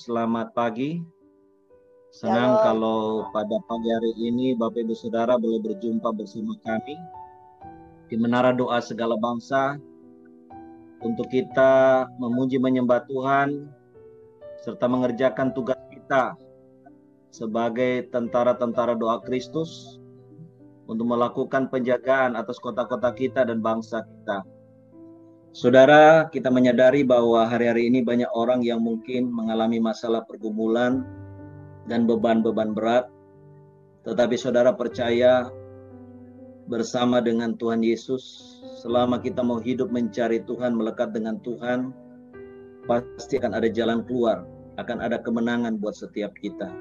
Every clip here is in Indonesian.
selamat pagi. Senang kalau pada pagi hari ini Bapak Ibu Saudara boleh berjumpa bersama kami di Menara Doa Segala Bangsa untuk kita memuji menyembah Tuhan serta mengerjakan tugas kita sebagai tentara-tentara doa Kristus untuk melakukan penjagaan atas kota-kota kita dan bangsa kita. Saudara, kita menyadari bahwa hari-hari ini banyak orang yang mungkin mengalami masalah pergumulan dan beban-beban berat. Tetapi saudara percaya bersama dengan Tuhan Yesus, selama kita mau hidup mencari Tuhan, melekat dengan Tuhan, pasti akan ada jalan keluar, akan ada kemenangan buat setiap kita.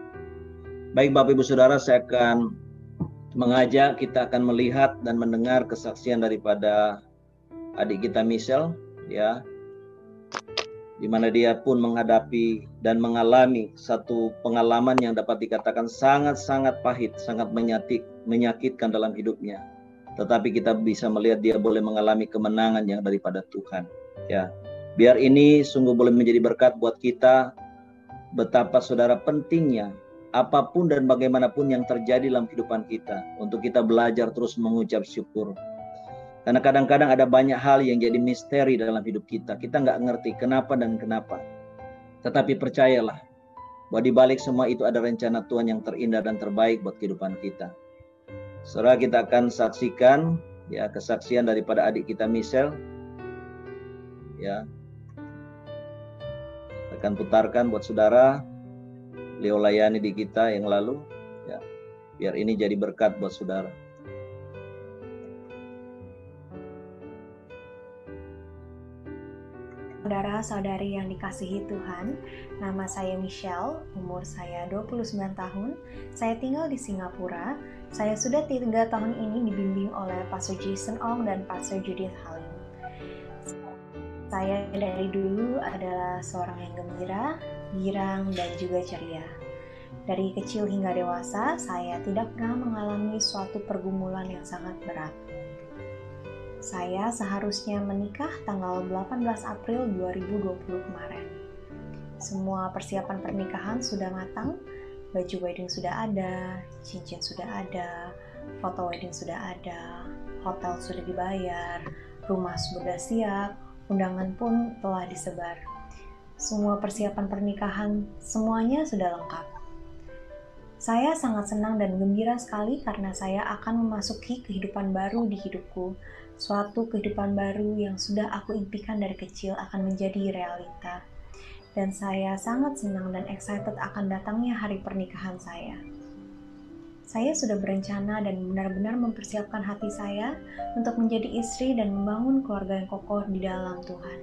Baik Bapak Ibu Saudara, saya akan mengajak kita akan melihat dan mendengar kesaksian daripada adik kita Michelle, ya, di mana dia pun menghadapi dan mengalami satu pengalaman yang dapat dikatakan sangat-sangat pahit, sangat menyakitkan dalam hidupnya. Tetapi kita bisa melihat dia boleh mengalami kemenangan yang daripada Tuhan. Ya, biar ini sungguh boleh menjadi berkat buat kita, betapa saudara pentingnya apapun dan bagaimanapun yang terjadi dalam kehidupan kita, untuk kita belajar terus mengucap syukur. Karena kadang-kadang ada banyak hal yang jadi misteri dalam hidup kita. Kita nggak ngerti kenapa dan kenapa. Tetapi percayalah, bahwa di balik semua itu ada rencana Tuhan yang terindah dan terbaik buat kehidupan kita. Saudara, kita akan saksikan ya kesaksian daripada adik kita Michelle. Ya. Akan putarkan buat saudara. Beliau layani di kita yang lalu. Ya. Biar ini jadi berkat buat saudara. Saudara-saudari yang dikasihi Tuhan, nama saya Michelle, umur saya 29 tahun, saya tinggal di Singapura. Saya sudah 3 tahun ini dibimbing oleh Pastor Jason Ong dan Pastor Judith Halim. Saya dari dulu adalah seorang yang gembira, girang, dan juga ceria. Dari kecil hingga dewasa, saya tidak pernah mengalami suatu pergumulan yang sangat berat. Saya seharusnya menikah tanggal 18 April 2020 kemarin. Semua persiapan pernikahan sudah matang, baju wedding sudah ada, cincin sudah ada, foto wedding sudah ada, hotel sudah dibayar, rumah sudah siap, undangan pun telah disebar. Semua persiapan pernikahan, semuanya sudah lengkap. Saya sangat senang dan gembira sekali karena saya akan memasuki kehidupan baru di hidupku. Suatu kehidupan baru yang sudah aku impikan dari kecil akan menjadi realita. Dan saya sangat senang dan excited akan datangnya hari pernikahan saya. Saya sudah berencana dan benar-benar mempersiapkan hati saya untuk menjadi istri dan membangun keluarga yang kokoh di dalam Tuhan.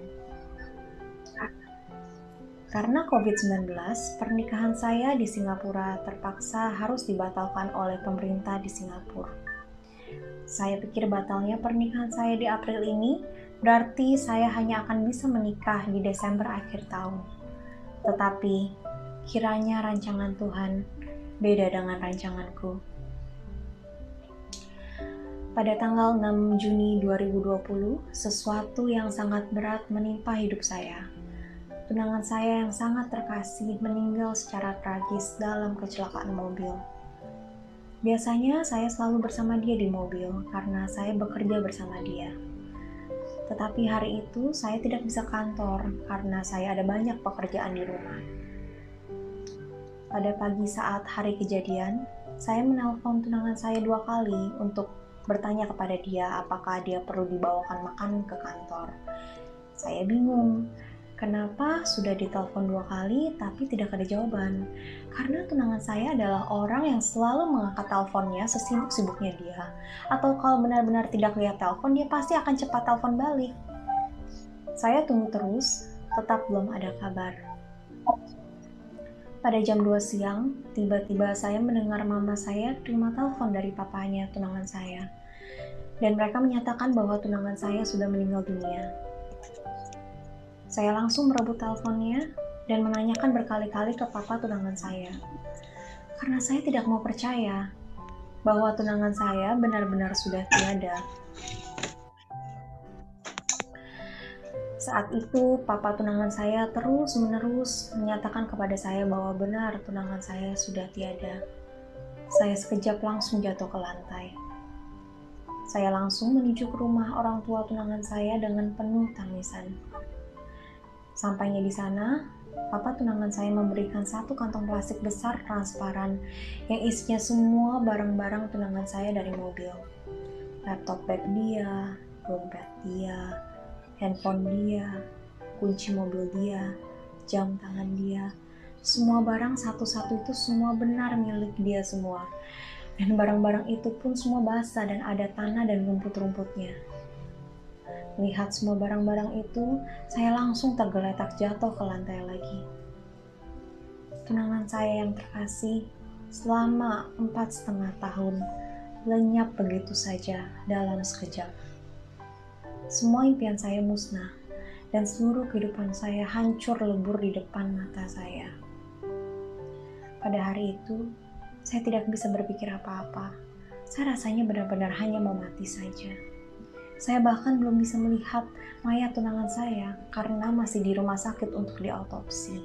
Karena COVID-19, pernikahan saya di Singapura terpaksa harus dibatalkan oleh pemerintah di Singapura. Saya pikir batalnya pernikahan saya di April ini berarti saya hanya akan bisa menikah di Desember akhir tahun. Tetapi, kiranya rancangan Tuhan beda dengan rancanganku. Pada tanggal 6 Juni 2020, sesuatu yang sangat berat menimpa hidup saya. Tunangan saya yang sangat terkasih meninggal secara tragis dalam kecelakaan mobil. Biasanya saya selalu bersama dia di mobil karena saya bekerja bersama dia. Tetapi hari itu saya tidak bisa kantor karena saya ada banyak pekerjaan di rumah. Pada pagi saat hari kejadian, saya menelpon tunangan saya 2 kali untuk bertanya kepada dia apakah dia perlu dibawakan makanan ke kantor. Saya bingung. Kenapa sudah ditelepon 2 kali tapi tidak ada jawaban? Karena tunangan saya adalah orang yang selalu mengangkat teleponnya sesibuk-sibuknya dia. Atau kalau benar-benar tidak lihat telepon, dia pasti akan cepat telepon balik. Saya tunggu terus, tetap belum ada kabar. Pada jam 2 siang, tiba-tiba saya mendengar mama saya terima telepon dari papanya tunangan saya. Dan mereka menyatakan bahwa tunangan saya sudah meninggal dunia. Saya langsung merebut teleponnya dan menanyakan berkali-kali ke papa tunangan saya. Karena saya tidak mau percaya bahwa tunangan saya benar-benar sudah tiada. Saat itu, papa tunangan saya terus-menerus menyatakan kepada saya bahwa benar tunangan saya sudah tiada. Saya sekejap langsung jatuh ke lantai. Saya langsung menuju ke rumah orang tua tunangan saya dengan penuh tangisan. Sampainya di sana, papa tunangan saya memberikan satu kantong plastik besar transparan yang isinya semua barang-barang tunangan saya dari mobil. Laptop bag dia, dompet dia, handphone dia, kunci mobil dia, jam tangan dia. Semua barang satu-satu itu semua benar milik dia semua. Dan barang-barang itu pun semua basah dan ada tanah dan rumput-rumputnya. Melihat semua barang-barang itu, saya langsung tergeletak jatuh ke lantai lagi. Tunangan saya yang terkasih selama 4,5 tahun lenyap begitu saja dalam sekejap. Semua impian saya musnah, dan seluruh kehidupan saya hancur lebur di depan mata saya. Pada hari itu, saya tidak bisa berpikir apa-apa. Saya rasanya benar-benar hanya mau mati saja. Saya bahkan belum bisa melihat mayat tunangan saya karena masih di rumah sakit untuk diautopsi.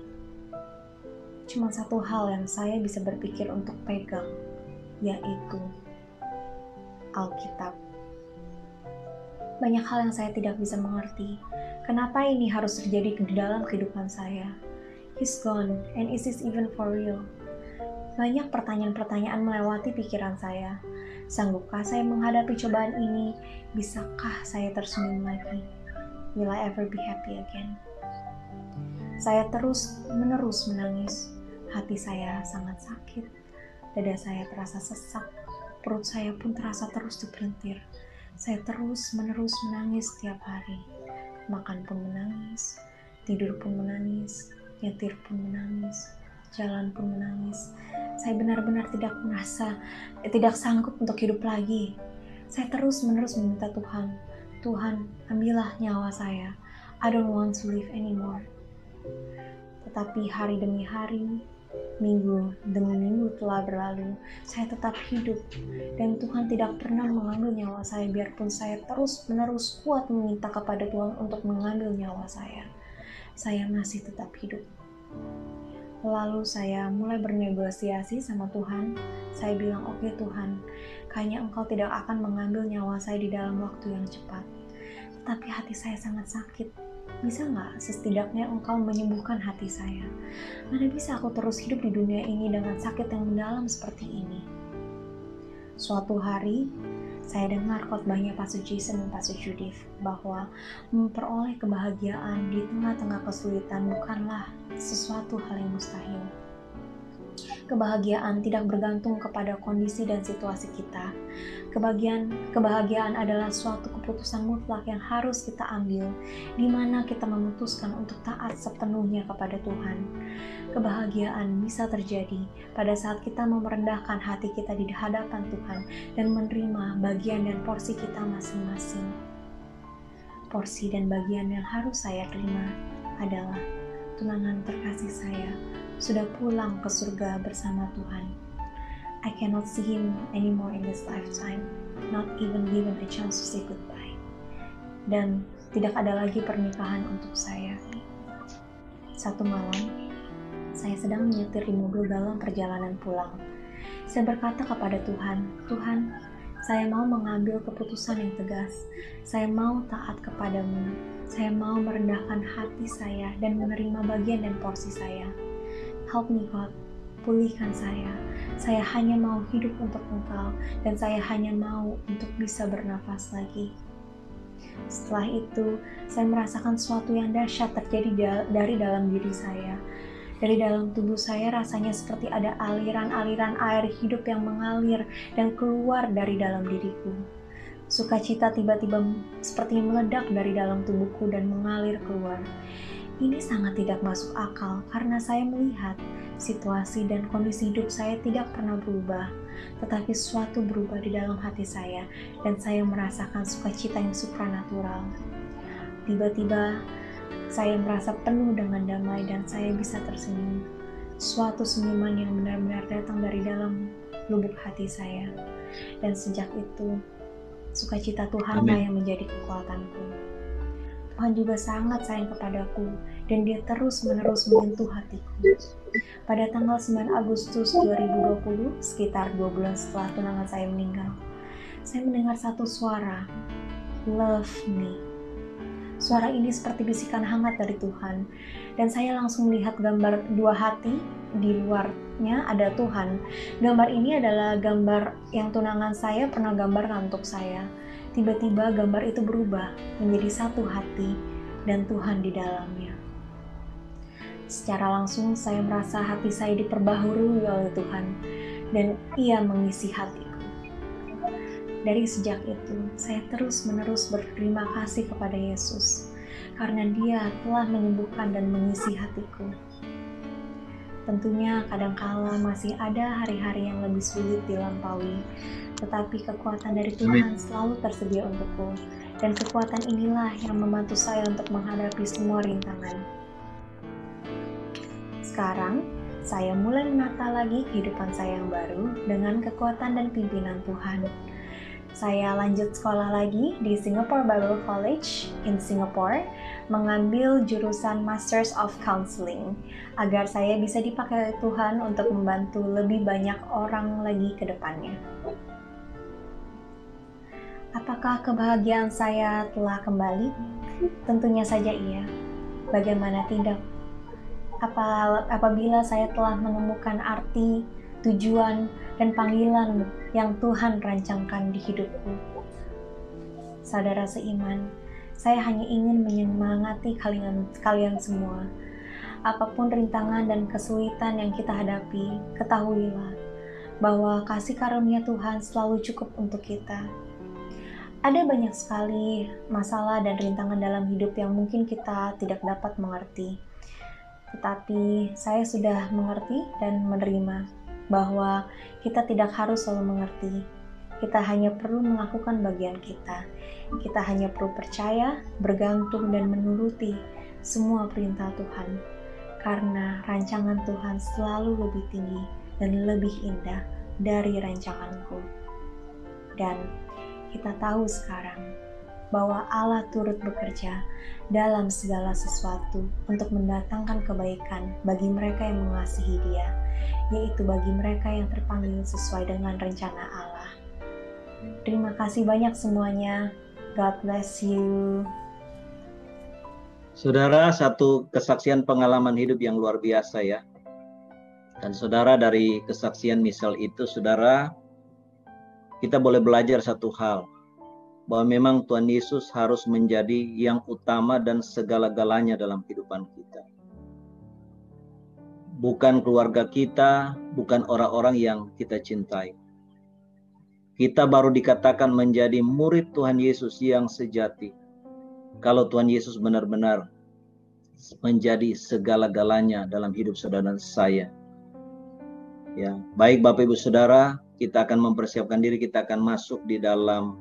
Cuma satu hal yang saya bisa berpikir untuk pegang, yaitu Alkitab. Banyak hal yang saya tidak bisa mengerti. Kenapa ini harus terjadi di dalam kehidupan saya? He's gone, and is this even for real? Banyak pertanyaan-pertanyaan melewati pikiran saya. Sanggupkah saya menghadapi cobaan ini? Bisakah saya tersenyum lagi? Will I ever be happy again? Saya terus-menerus menangis. Hati saya sangat sakit. Dada saya terasa sesak. Perut saya pun terasa terus dipelintir. Saya terus-menerus menangis setiap hari. Makan pun menangis, tidur pun menangis, nyetir pun menangis, jalan pun menangis. Saya benar-benar tidak sanggup untuk hidup lagi. Saya terus-menerus meminta Tuhan, Tuhan, ambillah nyawa saya. I don't want to live anymore. Tetapi hari demi hari, minggu demi minggu telah berlalu, saya tetap hidup, dan Tuhan tidak pernah mengambil nyawa saya biarpun saya terus-menerus kuat meminta kepada Tuhan untuk mengambil nyawa saya. Saya masih tetap hidup. Lalu saya mulai bernegosiasi sama Tuhan. Saya bilang, oke Tuhan, kayaknya Engkau tidak akan mengambil nyawa saya di dalam waktu yang cepat. Tetapi hati saya sangat sakit. Bisa nggak setidaknya Engkau menyembuhkan hati saya? Mana bisa aku terus hidup di dunia ini dengan sakit yang mendalam seperti ini? Suatu hari, saya dengar khotbahnya Pastor Jason dan Pastor Judith bahwa memperoleh kebahagiaan di tengah-tengah kesulitan bukanlah sesuatu hal yang mustahil. Kebahagiaan tidak bergantung kepada kondisi dan situasi kita. Kebahagiaan adalah suatu keputusan mutlak yang harus kita ambil, di mana kita memutuskan untuk taat sepenuhnya kepada Tuhan. Kebahagiaan bisa terjadi pada saat kita merendahkan hati kita di hadapan Tuhan dan menerima bagian dan porsi kita masing-masing. Porsi dan bagian yang harus saya terima adalah tunangan terkasih saya sudah pulang ke surga bersama Tuhan. I cannot see him anymore in this lifetime, not even given a chance to say goodbye. Dan tidak ada lagi pernikahan untuk saya. Satu malam, saya sedang menyetir di mobil dalam perjalanan pulang. Saya berkata kepada Tuhan, Tuhan, saya mau mengambil keputusan yang tegas. Saya mau taat kepadamu. Saya mau merendahkan hati saya dan menerima bagian dan porsi saya. Help me God, pulihkan saya. Saya hanya mau hidup untuk Engkau, dan saya hanya mau untuk bisa bernafas lagi. Setelah itu, saya merasakan sesuatu yang dahsyat terjadi dari dalam diri saya. Dari dalam tubuh saya rasanya seperti ada aliran-aliran air hidup yang mengalir dan keluar dari dalam diriku. Sukacita tiba-tiba seperti meledak dari dalam tubuhku dan mengalir keluar. Ini sangat tidak masuk akal karena saya melihat situasi dan kondisi hidup saya tidak pernah berubah, tetapi sesuatu berubah di dalam hati saya dan saya merasakan sukacita yang supranatural. Tiba-tiba saya merasa penuh dengan damai dan saya bisa tersenyum. Suatu senyuman yang benar-benar datang dari dalam lubuk hati saya. Dan sejak itu, sukacita Tuhanlah yang menjadi kekuatanku. Tuhan juga sangat sayang kepadaku dan Dia terus-menerus menyentuh hatiku. Pada tanggal 9 Agustus 2020, sekitar 2 bulan setelah tunangan saya meninggal, saya mendengar satu suara, "Love me." Suara ini seperti bisikan hangat dari Tuhan, dan saya langsung melihat gambar dua hati, di luarnya ada Tuhan. Gambar ini adalah gambar yang tunangan saya pernah gambarkan untuk saya. Tiba-tiba gambar itu berubah menjadi satu hati dan Tuhan di dalamnya. Secara langsung saya merasa hati saya diperbaharui oleh Tuhan dan Ia mengisi hatiku. Dari sejak itu, saya terus-menerus berterima kasih kepada Yesus karena Dia telah menyembuhkan dan mengisi hatiku. Tentunya kadangkala masih ada hari-hari yang lebih sulit dilampaui, tetapi kekuatan dari Tuhan selalu tersedia untukku, dan kekuatan inilah yang membantu saya untuk menghadapi semua rintangan. Sekarang, saya mulai menata lagi kehidupan saya yang baru dengan kekuatan dan pimpinan Tuhan. Saya lanjut sekolah lagi di Singapore Bible College in Singapore, mengambil jurusan Masters of Counseling, agar saya bisa dipakai oleh Tuhan untuk membantu lebih banyak orang lagi ke depannya. Apakah kebahagiaan saya telah kembali? Tentunya saja iya. Bagaimana tidak? Apabila saya telah menemukan arti, tujuan, dan panggilan yang Tuhan rancangkan di hidupku. Saudara seiman, saya hanya ingin menyemangati kalian semua. Apapun rintangan dan kesulitan yang kita hadapi, ketahuilah bahwa kasih karunia Tuhan selalu cukup untuk kita. Ada banyak sekali masalah dan rintangan dalam hidup yang mungkin kita tidak dapat mengerti. Tetapi saya sudah mengerti dan menerima bahwa kita tidak harus selalu mengerti. Kita hanya perlu melakukan bagian kita. Kita hanya perlu percaya, bergantung, dan menuruti semua perintah Tuhan. Karena rancangan Tuhan selalu lebih tinggi dan lebih indah dari rancanganku. Dan kita tahu sekarang bahwa Allah turut bekerja dalam segala sesuatu untuk mendatangkan kebaikan bagi mereka yang mengasihi Dia, yaitu bagi mereka yang terpanggil sesuai dengan rencana Allah. Terima kasih banyak semuanya. God bless you. Saudara, satu kesaksian pengalaman hidup yang luar biasa ya. Dan saudara, dari kesaksian misal itu, saudara, kita boleh belajar satu hal, bahwa memang Tuhan Yesus harus menjadi yang utama dan segala-galanya dalam kehidupan kita. Bukan keluarga kita, bukan orang-orang yang kita cintai. Kita baru dikatakan menjadi murid Tuhan Yesus yang sejati kalau Tuhan Yesus benar-benar menjadi segala-galanya dalam hidup saudara dan saya. Ya, baik Bapak Ibu Saudara, kita akan mempersiapkan diri, kita akan masuk di dalam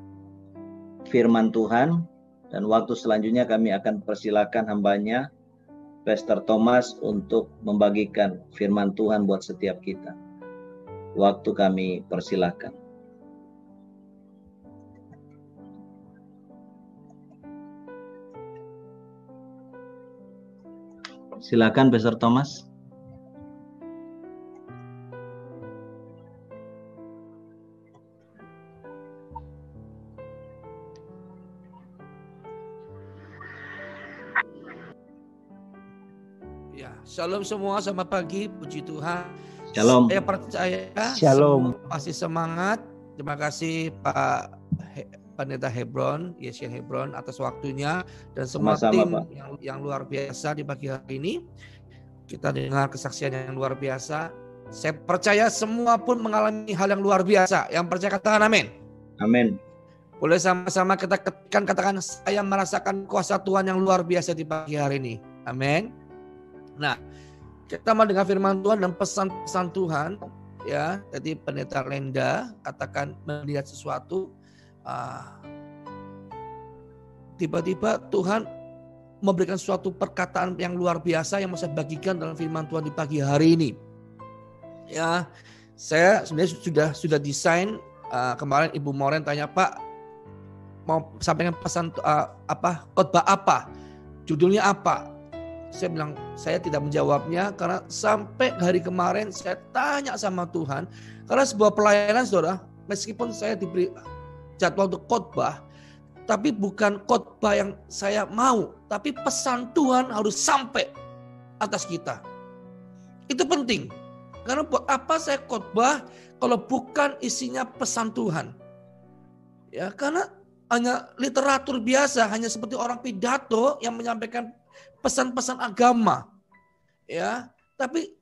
firman Tuhan, dan waktu selanjutnya kami akan persilakan hambanya Pastor Thomas untuk membagikan firman Tuhan buat setiap kita. Waktu kami persilakan. Silakan Pastor Thomas. Shalom semua, selamat pagi, puji Tuhan. Shalom. Saya percaya Shalom. semua pasti semangat. Terima kasih Pak Pendeta Hebron, Yesya Hebron atas waktunya dan semua tim yang luar biasa di pagi hari ini. Kita dengar kesaksian yang luar biasa. Saya percaya semua pun mengalami hal yang luar biasa. Yang percaya katakan amin. Amin. Boleh sama-sama kita katakan, saya merasakan kuasa Tuhan yang luar biasa di pagi hari ini. Amin. Nah, kita mau dengar firman Tuhan dan pesan-pesan Tuhan, ya. Tadi Pendeta Lenda katakan melihat sesuatu, tiba-tiba Tuhan memberikan suatu perkataan yang luar biasa yang mau saya bagikan dalam firman Tuhan di pagi hari ini. Ya, saya sebenarnya sudah desain. Kemarin Ibu Moren tanya, Pak, mau sampaikan pesan khotbah apa? Judulnya apa? Saya bilang, saya tidak menjawabnya karena sampai hari kemarin saya tanya sama Tuhan. Karena sebuah pelayanan, saudara, meskipun saya diberi jadwal untuk khotbah, tapi bukan khotbah yang saya mau, tapi pesan Tuhan harus sampai atas kita. Itu penting. Karena buat apa saya khotbah kalau bukan isinya pesan Tuhan? Ya, karena hanya literatur biasa, hanya seperti orang pidato yang menyampaikan pesan-pesan agama. Ya, tapi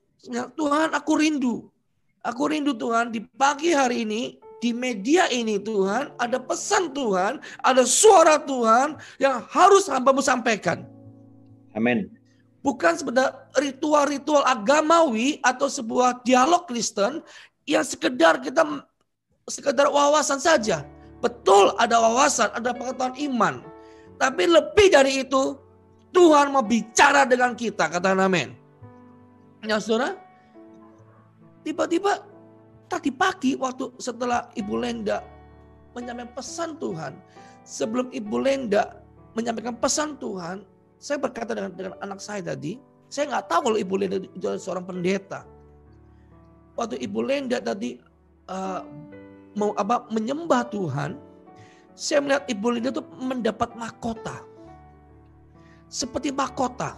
Tuhan, aku rindu Tuhan di pagi hari ini, di media ini Tuhan, ada pesan Tuhan, ada suara Tuhan yang harus hamba-Mu sampaikan. Amin. Bukan sekedar ritual-ritual agamawi atau sebuah dialog Kristen yang sekedar wawasan saja. Betul ada wawasan, ada pengetahuan iman. Tapi lebih dari itu, Tuhan mau bicara dengan kita, katakan amin. Ya saudara, tiba-tiba tadi pagi waktu setelah Ibu Lenda menyampaikan pesan Tuhan, sebelum Ibu Lenda menyampaikan pesan Tuhan, saya berkata dengan anak saya tadi, saya nggak tahu kalau Ibu Lenda itu adalah seorang pendeta. Waktu Ibu Lenda tadi menyembah Tuhan, saya melihat Ibu Lenda itu mendapat mahkota. Seperti mahkota.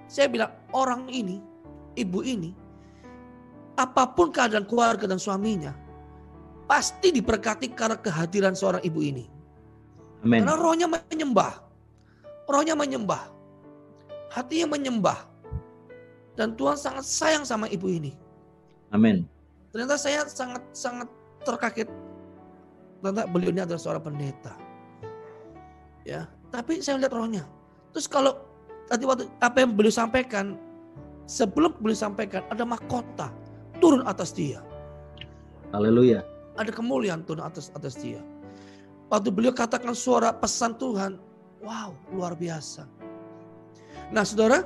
Saya bilang, orang ini, ibu ini, apapun keadaan keluarga dan suaminya, pasti diberkati karena kehadiran seorang ibu ini. Amin. Karena rohnya menyembah. Hatinya menyembah. Dan Tuhan sangat sayang sama ibu ini. Amin. Ternyata saya sangat terkaget. Ternyata beliau ini adalah seorang pendeta. Ya, tapi saya lihat rohnya. Terus kalau tadi waktu apa yang beliau sampaikan, sebelum beliau sampaikan ada mahkota turun atas dia. Haleluya. Ada kemuliaan turun atas dia. Waktu beliau katakan suara pesan Tuhan, wow, luar biasa. Nah, saudara,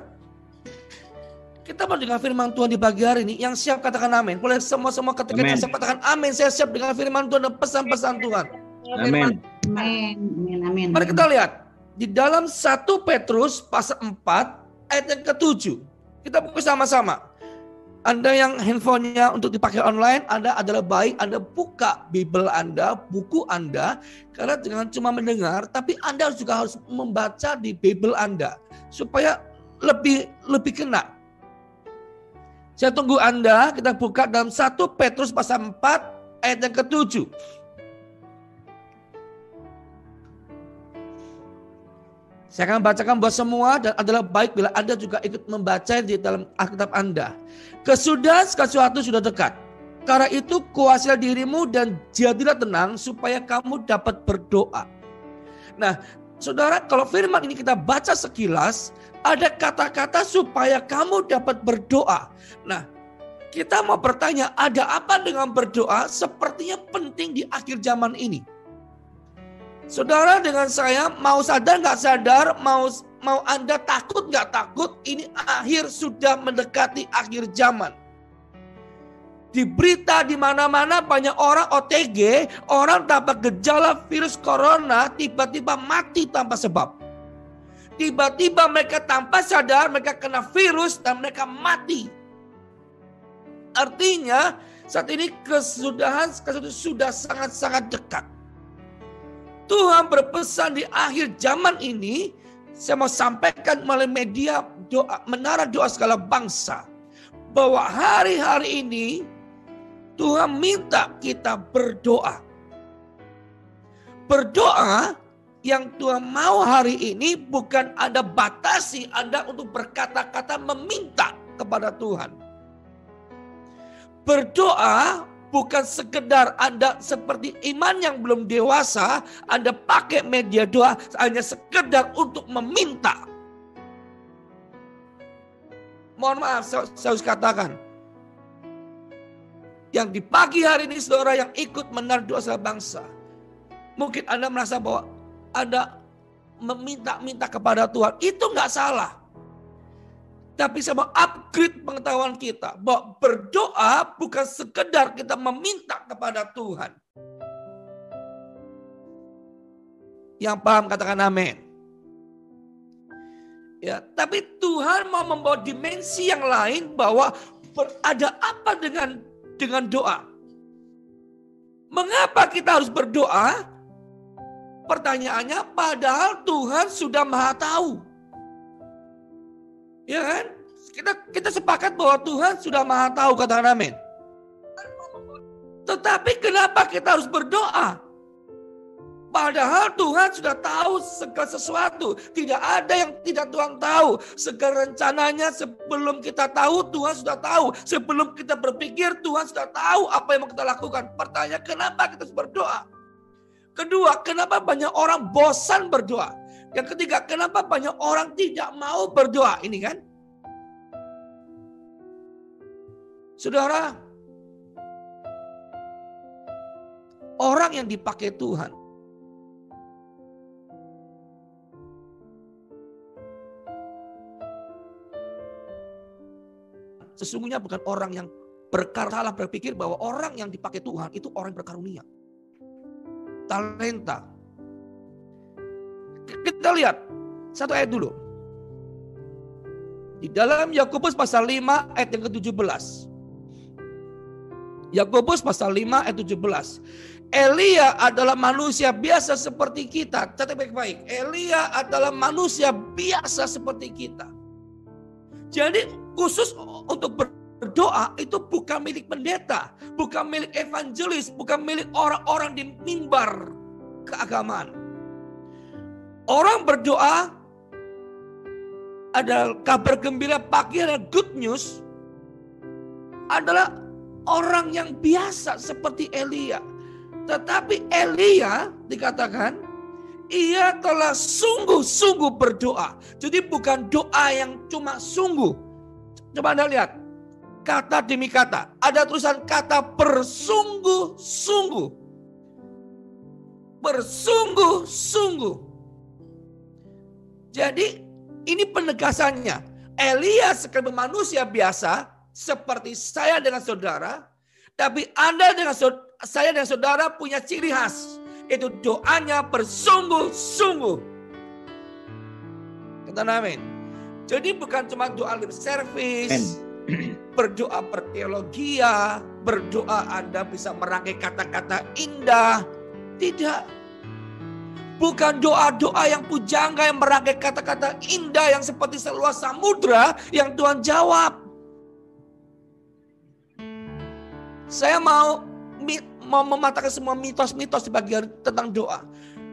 kita mau dengar firman Tuhan di pagi hari ini. Yang siap katakan amin. Boleh semua ketika yang siap katakan amin. Saya siap dengan firman Tuhan dan pesan-pesan Tuhan. Amin. Amin. Mari kita lihat. Di dalam 1 Petrus pasal 4 ayat yang ke-7. Kita buka sama-sama. Anda yang handphonenya untuk dipakai online, Anda adalah baik Anda buka Bible Anda, buku Anda. Karena jangan cuma mendengar, tapi Anda juga harus membaca di Bible Anda. Supaya lebih kena. Saya tunggu Anda, kita buka dalam 1 Petrus pasal 4 ayat yang ke-7. Saya akan bacakan buat semua dan adalah baik bila Anda juga ikut membaca di dalam Alkitab Anda. Kesudahan segala sesuatu sudah dekat. Karena itu kuasailah dirimu dan jadilah tenang supaya kamu dapat berdoa. Nah, saudara, kalau firman ini kita baca sekilas, ada kata-kata supaya kamu dapat berdoa. Nah, kita mau bertanya, ada apa dengan berdoa? Sepertinya penting di akhir zaman ini. Saudara, dengan saya mau sadar nggak sadar, mau Anda takut nggak takut, ini akhir sudah mendekati akhir zaman. Di berita di mana-mana banyak orang OTG, orang tanpa gejala virus corona tiba-tiba mati tanpa sebab. Tiba-tiba mereka tanpa sadar mereka kena virus dan mereka mati. Artinya saat ini kesudahan sudah sangat-sangat dekat. Tuhan berpesan di akhir zaman ini, saya mau sampaikan melalui media doa, menara doa segala bangsa, bahwa hari-hari ini Tuhan minta kita berdoa. Berdoa yang Tuhan mau hari ini bukan Anda batasi Anda untuk berkata-kata meminta kepada Tuhan. Berdoa bukan sekedar Anda seperti iman yang belum dewasa, Anda pakai media doa hanya sekedar untuk meminta. Mohon maaf, saya harus katakan. Yang di pagi hari ini saudara yang ikut menara doa segala bangsa. Mungkin Anda merasa bahwa Anda meminta-minta kepada Tuhan. Itu nggak salah. Tapi saya mau upgrade pengetahuan kita. Bahwa berdoa bukan sekedar kita meminta kepada Tuhan. Yang paham katakan amin. Ya, tapi Tuhan mau membawa dimensi yang lain bahwa ada apa dengan doa? Mengapa kita harus berdoa? Pertanyaannya, padahal Tuhan sudah Maha tahu. Ya kan? Kita sepakat bahwa Tuhan sudah Maha tahu, katakan amin. Tetapi kenapa kita harus berdoa? Padahal Tuhan sudah tahu segala sesuatu. Tidak ada yang tidak Tuhan tahu. Segala rencananya sebelum kita tahu, Tuhan sudah tahu. Sebelum kita berpikir, Tuhan sudah tahu apa yang mau kita lakukan. Pertanyaan, kenapa kita harus berdoa? Kedua, kenapa banyak orang bosan berdoa? Yang ketiga, kenapa banyak orang tidak mau berdoa? Ini kan? Saudara, orang yang dipakai Tuhan sesungguhnya bukan orang yang salah berpikir bahwa orang yang dipakai Tuhan itu orang yang berkarunia. Talenta. Kita lihat satu ayat dulu. Di dalam Yakobus pasal 5 ayat yang ke-17. Yakobus pasal 5 ayat 17. Elia adalah manusia biasa seperti kita. Catat baik-baik. Elia adalah manusia biasa seperti kita. Jadi khusus untuk berdoa itu bukan milik pendeta, bukan milik evangelis, bukan milik orang-orang di mimbar keagamaan. Orang berdoa ada kabar gembira pagi, ada good news, adalah orang yang biasa seperti Elia. Tetapi Elia dikatakan ia telah sungguh-sungguh berdoa. Jadi bukan doa yang cuma sungguh. Coba Anda lihat. Kata demi kata. Ada tulisan kata bersungguh-sungguh. Bersungguh-sungguh. Jadi ini penegasannya. Elia sebagai manusia biasa. Seperti saya dengan saudara. Tapi Anda dengan saya dan saudara punya ciri khas. Itu doanya bersungguh-sungguh. Kata amin. Jadi bukan cuma doa lip service, berdoa berteologia, berdoa Anda bisa merangkai kata-kata indah. Tidak. Bukan doa-doa yang pujangga yang merangkai kata-kata indah yang seperti seluas samudra yang Tuhan jawab. Saya mau mematahkan semua mitos-mitos di bagian tentang doa.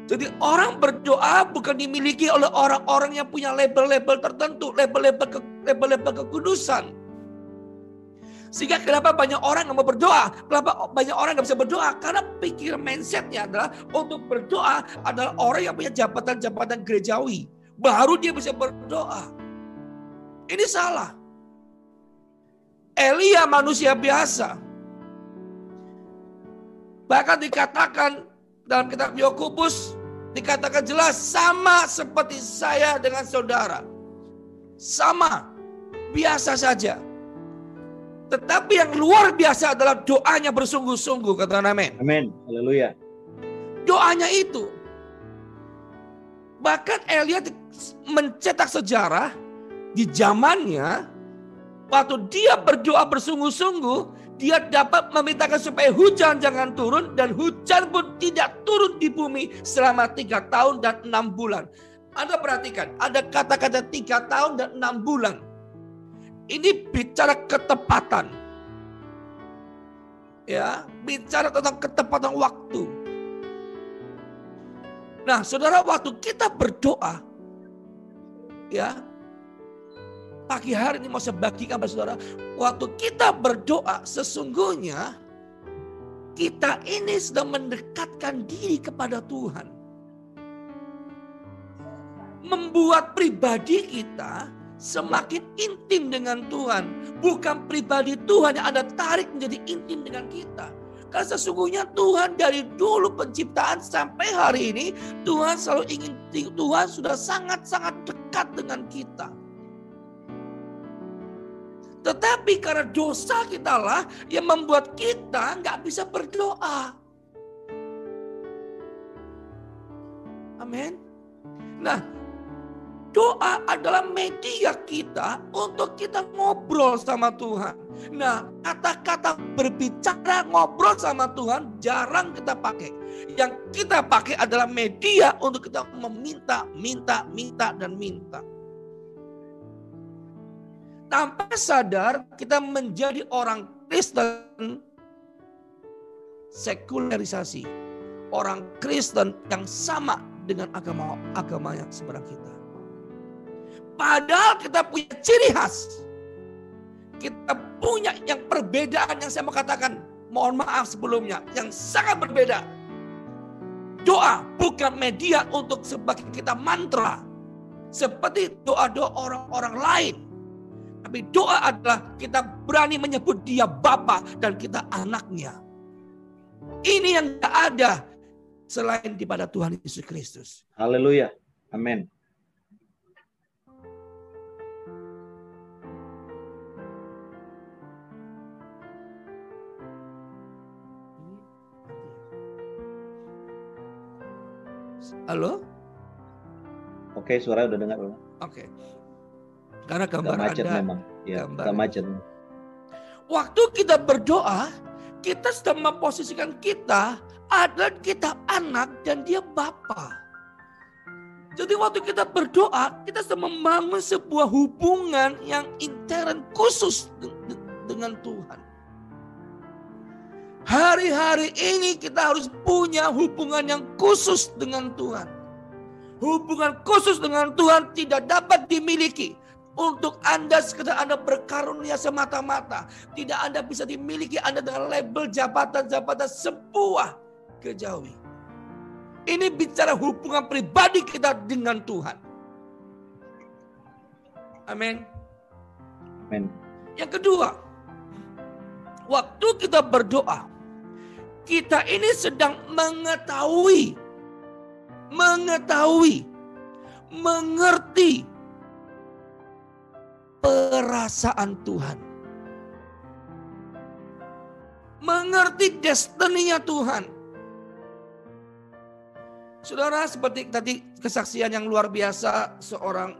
Jadi orang berdoa bukan dimiliki oleh orang-orang yang punya label-label tertentu, label-label kekudusan. Sehingga kenapa banyak orang yang mau berdoa? Kenapa banyak orang yang bisa berdoa? Karena pikir mindsetnya adalah untuk berdoa adalah orang yang punya jabatan-jabatan gerejawi. Baru dia bisa berdoa. Ini salah. Elia manusia biasa. Bahkan dikatakan dalam kitab Yakobus, dikatakan jelas sama seperti saya dengan saudara. Sama, biasa saja. Tetapi yang luar biasa adalah doanya bersungguh-sungguh, kata amin. Amin, haleluya. Doanya itu. Bahkan Elia mencetak sejarah di zamannya, waktu dia berdoa bersungguh-sungguh, dia dapat memintakan supaya hujan jangan turun. Dan hujan pun tidak turun di bumi selama 3 tahun dan 6 bulan. Anda perhatikan, ada kata-kata 3 tahun dan 6 bulan. Ini bicara ketepatan. Ya, bicara tentang ketepatan waktu. Nah, saudara, waktu kita berdoa, ya, pagi hari ini mau saya bagikan kepada saudara. Waktu kita berdoa sesungguhnya kita ini sedang mendekatkan diri kepada Tuhan. Membuat pribadi kita semakin intim dengan Tuhan. Bukan pribadi Tuhan yang Anda tarik menjadi intim dengan kita. Karena sesungguhnya Tuhan dari dulu penciptaan sampai hari ini Tuhan selalu ingin, Tuhan sudah sangat-sangat dekat dengan kita. Tetapi karena dosa kita lah yang membuat kita nggak bisa berdoa. Amin. Nah, doa adalah media kita untuk kita ngobrol sama Tuhan. Nah, kata-kata berbicara ngobrol sama Tuhan jarang kita pakai. Yang kita pakai adalah media untuk kita meminta, minta, dan minta. Tanpa sadar kita menjadi orang Kristen sekularisasi. Orang Kristen yang sama dengan agama yang seberang kita. Padahal kita punya ciri khas. Kita punya yang perbedaan yang saya mau katakan. Mohon maaf sebelumnya. Yang sangat berbeda. Doa bukan media untuk sebagai kita mantra. Seperti doa-doa orang-orang lain. Tapi doa adalah kita berani menyebut dia Bapa dan kita anaknya. Ini yang tidak ada selain daripada Tuhan Yesus Kristus. Haleluya. Amin. Halo? Oke, suara udah dengar. Oke. Karena gambar macet ada. memang. Ya, Gambar. gak macet. Waktu kita berdoa, kita sedang memposisikan kita adalah kita anak dan dia Bapa. Jadi waktu kita berdoa, kita sedang membangun sebuah hubungan yang intern khusus dengan Tuhan. Hari-hari ini kita harus punya hubungan yang khusus dengan Tuhan. Hubungan khusus dengan Tuhan tidak dapat dimiliki untuk Anda sekedar Anda berkarunia semata-mata. Tidak Anda bisa dimiliki Anda dengan label jabatan-jabatan sebuah kejawi. Ini bicara hubungan pribadi kita dengan Tuhan. Amin. Amin. Yang kedua, waktu kita berdoa, kita ini sedang mengerti, mengerti perasaan Tuhan. Mengerti destininya Tuhan. Saudara, seperti tadi kesaksian yang luar biasa seorang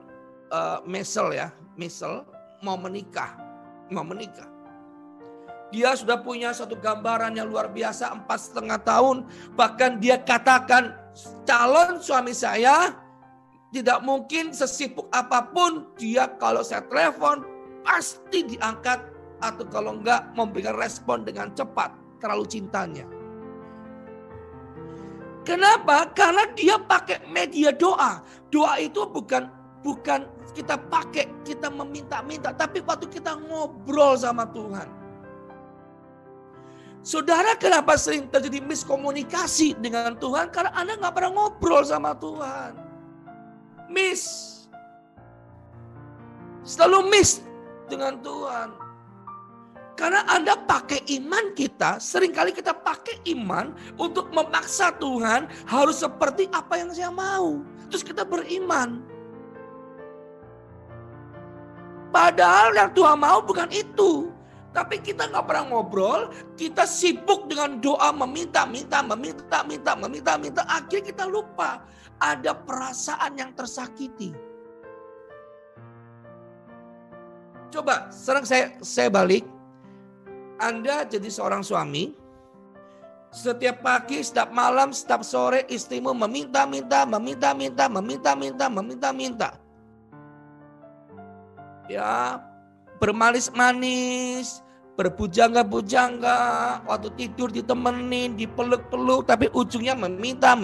Misel mau menikah. Dia sudah punya satu gambaran yang luar biasa 4,5 tahun. Bahkan dia katakan calon suami saya tidak mungkin sesibuk apapun. Dia kalau saya telepon pasti diangkat. Atau kalau enggak memberikan respon dengan cepat. Terlalu cintanya. Kenapa? Karena dia pakai media doa. Doa itu bukan kita pakai, kita meminta-minta. Tapi waktu kita ngobrol sama Tuhan. Saudara, kenapa sering terjadi miskomunikasi dengan Tuhan? Karena Anda gak pernah ngobrol sama Tuhan. Selalu miss dengan Tuhan. Karena Anda pakai iman kita, seringkali kita pakai iman untuk memaksa Tuhan harus seperti apa yang saya mau. Terus kita beriman. Padahal yang Tuhan mau bukan itu. Tapi kita gak pernah ngobrol, kita sibuk dengan doa meminta. Akhirnya kita lupa ada perasaan yang tersakiti. Coba, sekarang saya balik. Anda jadi seorang suami, setiap pagi, setiap malam, setiap sore istrimu meminta. Ya, bermanis-manis, berbujangga-bujangga, waktu tidur ditemenin, dipeluk-peluk, tapi ujungnya meminta.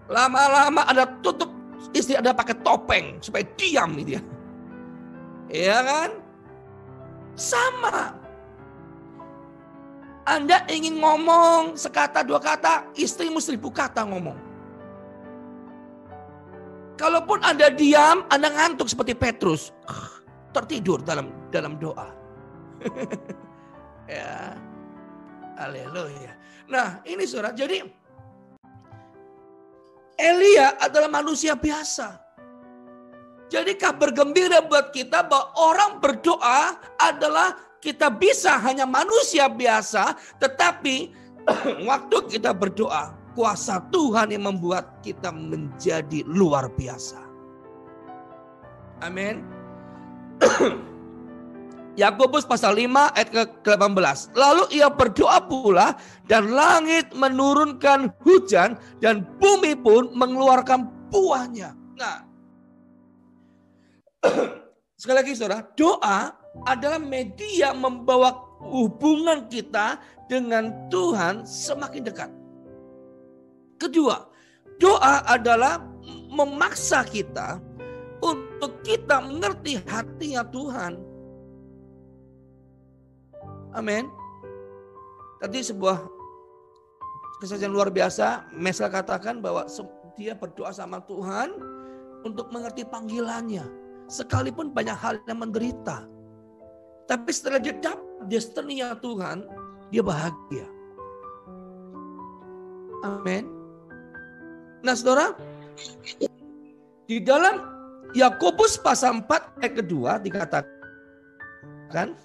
Lama-lama ada tutup, istri ada pakai topeng supaya diam dia. Iya kan? Sama. Anda ingin ngomong sekata dua kata, istrimu 1000 kata ngomong. Kalaupun Anda diam, Anda ngantuk seperti Petrus. Tertidur dalam doa. Ya. Haleluya. Nah, ini saudara. Jadi Elia adalah manusia biasa. Jadi kabar gembira buat kita bahwa orang berdoa adalah kita bisa hanya manusia biasa. Tetapi waktu kita berdoa, kuasa Tuhan yang membuat kita menjadi luar biasa. Amin. Yakobus pasal 5 ayat ke-18. Lalu ia berdoa pula dan langit menurunkan hujan dan bumi pun mengeluarkan buahnya. Nah, sekali lagi saudara, doa adalah media membawa hubungan kita dengan Tuhan semakin dekat. Kedua, doa adalah memaksa kita untuk kita mengerti hatinya Tuhan. Amin. Tadi sebuah kesaksian luar biasa, Mesel katakan bahwa dia berdoa sama Tuhan untuk mengerti panggilannya. Sekalipun banyak hal yang menderita. Tapi setelah dia dapat destiny-nya Tuhan, dia bahagia. Amin. Nah saudara, di dalam Yakobus pasal 4 ayat kedua dikatakan,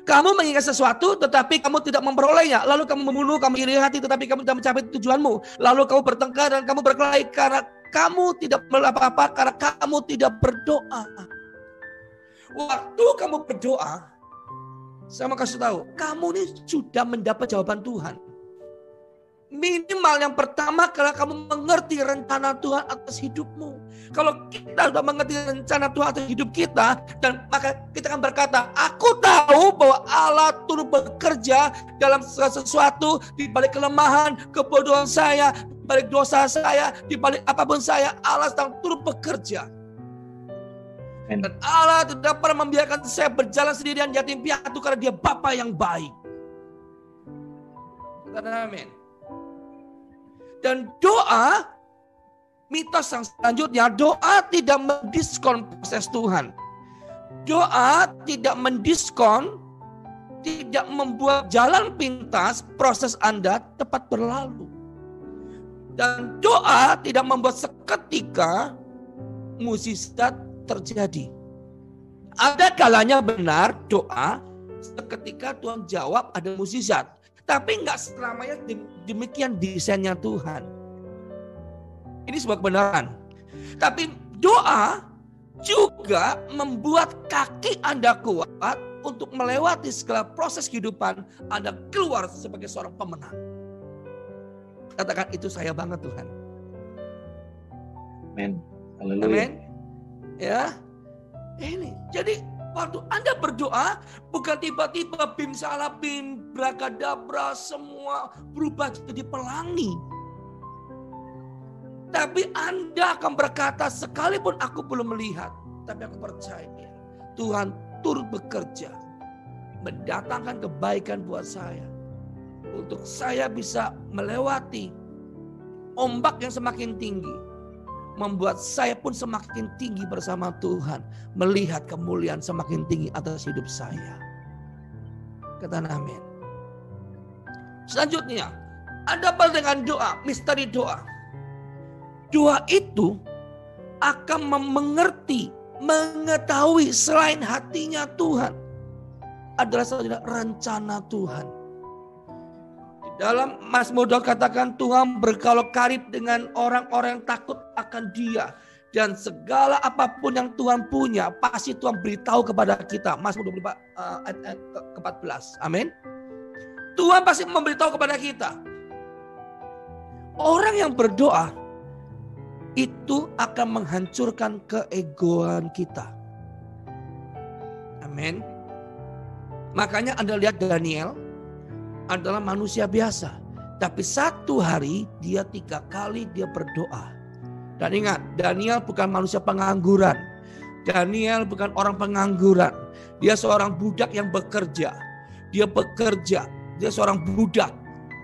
kamu mengingat sesuatu tetapi kamu tidak memperolehnya. Lalu kamu membunuh, kamu iri hati tetapi kamu tidak mencapai tujuanmu. Lalu kamu bertengkar dan kamu berkelahi karena kamu tidak apa-apa, karena kamu tidak berdoa. Waktu kamu berdoa, saya mau kasih tahu, kamu ini sudah mendapat jawaban Tuhan. Minimal yang pertama karena kamu mengerti rencana Tuhan atas hidupmu. Kalau kita sudah mengerti rencana Tuhan atas hidup kita, dan maka kita akan berkata, aku tahu bahwa Allah turut bekerja dalam sesuatu, di balik kelemahan, kebodohan saya, di balik dosa saya, di balik apapun saya, Allah sedang turut bekerja. Dan Allah tidak pernah membiarkan saya berjalan sendirian yatim piatu karena Dia Bapa yang baik. Amin. Dan doa, mitos yang selanjutnya, doa tidak mendiskon proses Tuhan. Doa tidak mendiskon, tidak membuat jalan pintas proses Anda tepat berlalu. Dan doa tidak membuat seketika mukjizat terjadi. Ada kalanya benar doa, seketika Tuhan jawab ada mukjizat. Tapi enggak selamanya demikian desainnya Tuhan. Ini sebuah kebenaran. Tapi doa juga membuat kaki Anda kuat untuk melewati segala proses kehidupan Anda keluar sebagai seorang pemenang. Katakan, itu saya banget Tuhan. Amin. Haleluya. Amin. Ya. Ini. Jadi waktu Anda berdoa, bukan tiba-tiba bim salah bim, brakadabra, semua berubah jadi pelangi. Tapi Anda akan berkata, sekalipun aku belum melihat, tapi aku percaya Tuhan turut bekerja, mendatangkan kebaikan buat saya, untuk saya bisa melewati ombak yang semakin tinggi, membuat saya pun semakin tinggi bersama Tuhan, melihat kemuliaan semakin tinggi atas hidup saya. Katakan amin. Selanjutnya, ada apa dengan doa? Misteri doa. Doa itu akan mengerti, mengetahui selain hatinya Tuhan adalah saudara rencana Tuhan. Di dalam Mazmur Daud katakan, Tuhan berdialog karib dengan orang-orang yang takut akan Dia, dan segala apapun yang Tuhan punya pasti Tuhan beritahu kepada kita. Mazmur 24 ayat ke-14. Amin. Tuhan pasti memberitahu kepada kita. Orang yang berdoa itu akan menghancurkan keegoan kita. Amin. Makanya Anda lihat Daniel adalah manusia biasa. Tapi satu hari dia 3 kali dia berdoa. Dan ingat, Daniel bukan manusia pengangguran. Daniel bukan orang pengangguran. Dia seorang budak yang bekerja. Dia bekerja. Dia seorang budak.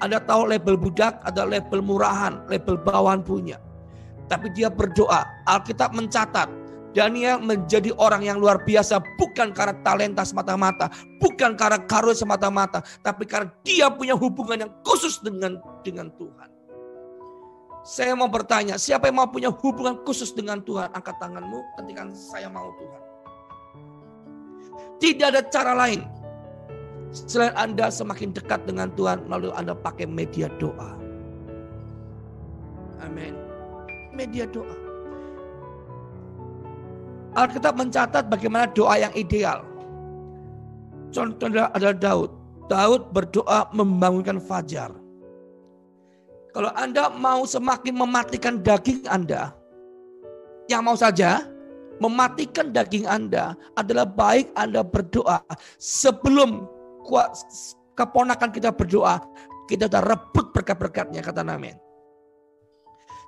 Anda tahu label budak ada label murahan, label bawahan punya. Tapi dia berdoa. Alkitab mencatat, Daniel menjadi orang yang luar biasa bukan karena talenta semata-mata, bukan karena karunia semata-mata, tapi karena dia punya hubungan yang khusus dengan Tuhan. Saya mau bertanya, siapa yang mau punya hubungan khusus dengan Tuhan? Angkat tanganmu, ketika saya mau Tuhan. Tidak ada cara lain selain Anda semakin dekat dengan Tuhan melalui Anda pakai media doa. Amin. Media doa. Alkitab mencatat bagaimana doa yang ideal. Contohnya adalah Daud. Daud berdoa membangunkan fajar. Kalau Anda mau semakin mematikan daging Anda, yang mau saja mematikan daging Anda, adalah baik Anda berdoa sebelum keponakan kita berdoa, kita sudah rebut berkat-berkatnya, kata amin.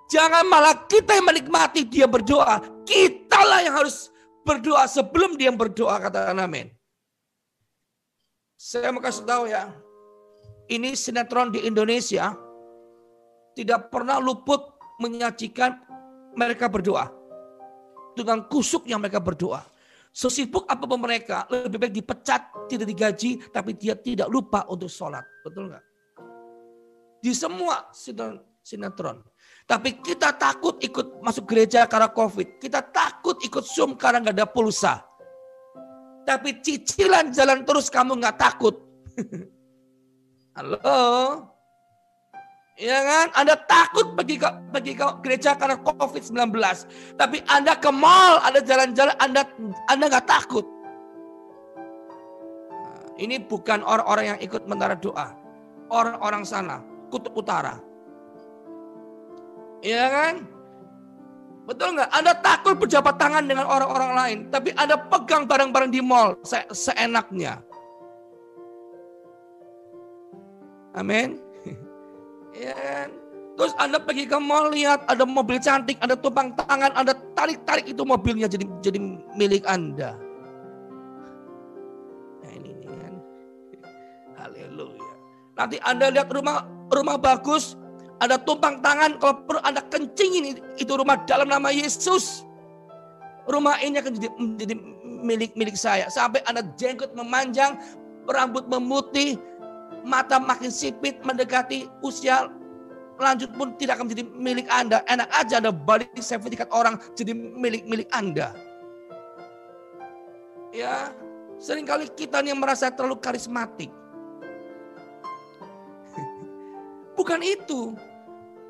Jangan malah kita yang menikmati dia berdoa, kitalah yang harus berdoa sebelum dia berdoa, kata amin. Saya mau kasih tahu ya, ini sinetron di Indonesia tidak pernah luput menyajikan mereka berdoa. Dengan kusuknya mereka berdoa. Sesibuk apapun mereka, lebih baik dipecat, tidak digaji, tapi dia tidak lupa untuk sholat. Betul nggak? Di semua sinetron. Tapi kita takut ikut masuk gereja karena COVID. Kita takut ikut Zoom karena nggak ada pulsa. Tapi cicilan jalan terus kamu nggak takut. Halo? Ya kan? Anda takut pergi ke gereja karena COVID-19. Tapi Anda ke mall, Anda jalan-jalan, Anda nggak takut. Ini bukan orang-orang yang ikut menara doa. Orang-orang sana, kutub utara. Ya kan? Betul nggak? Anda takut berjabat tangan dengan orang-orang lain. Tapi Anda pegang barang-barang di mall seenaknya. Amin. Ya kan? Terus Anda pergi ke mall, lihat ada mobil cantik, ada tumpang tangan, Anda tarik-tarik itu mobilnya jadi milik Anda. Nah ini kan. Haleluya. Nanti Anda lihat rumah bagus, ada tumpang tangan, kalau perlu Anda kencingin itu rumah dalam nama Yesus. Rumah ini akan menjadi milik saya. Sampai Anda jenggot memanjang, rambut memutih, mata makin sipit, mendekati usia lanjut pun tidak akan menjadi milik Anda. Enak aja Anda balik sertifikat orang jadi milik Anda. Ya, seringkali kita yang merasa terlalu karismatik. Bukan itu.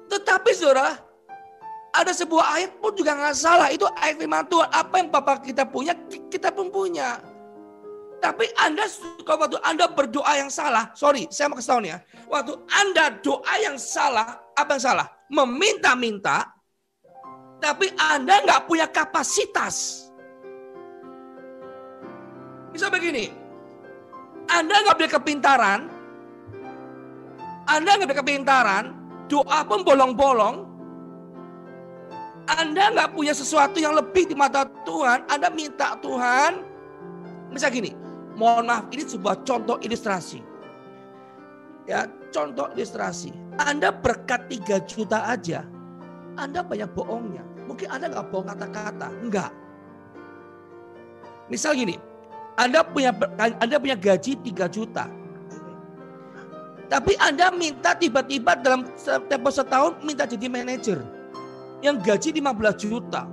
Tetapi saudara, ada sebuah ayat pun juga nggak salah. Itu ayat firman Tuhan. Apa yang Bapak kita punya, kita pun punya. Tapi kalau waktu Anda berdoa yang salah, sorry, saya mau kasih tahu nih ya. Waktu Anda doa yang salah, apa yang salah? Meminta-minta, tapi Anda nggak punya kapasitas. Bisa begini, Anda nggak punya kepintaran, doa pun bolong-bolong, Anda nggak punya sesuatu yang lebih di mata Tuhan, Anda minta Tuhan, misal gini, mohon maaf, ini sebuah contoh ilustrasi. Ya, contoh ilustrasi. Anda berkat 3 juta aja, Anda banyak bohongnya. Mungkin Anda nggak bohong kata-kata, enggak. Misal gini, Anda punya gaji 3 juta. Tapi Anda minta tiba-tiba dalam tempo setahun minta jadi manajer yang gaji 15 juta.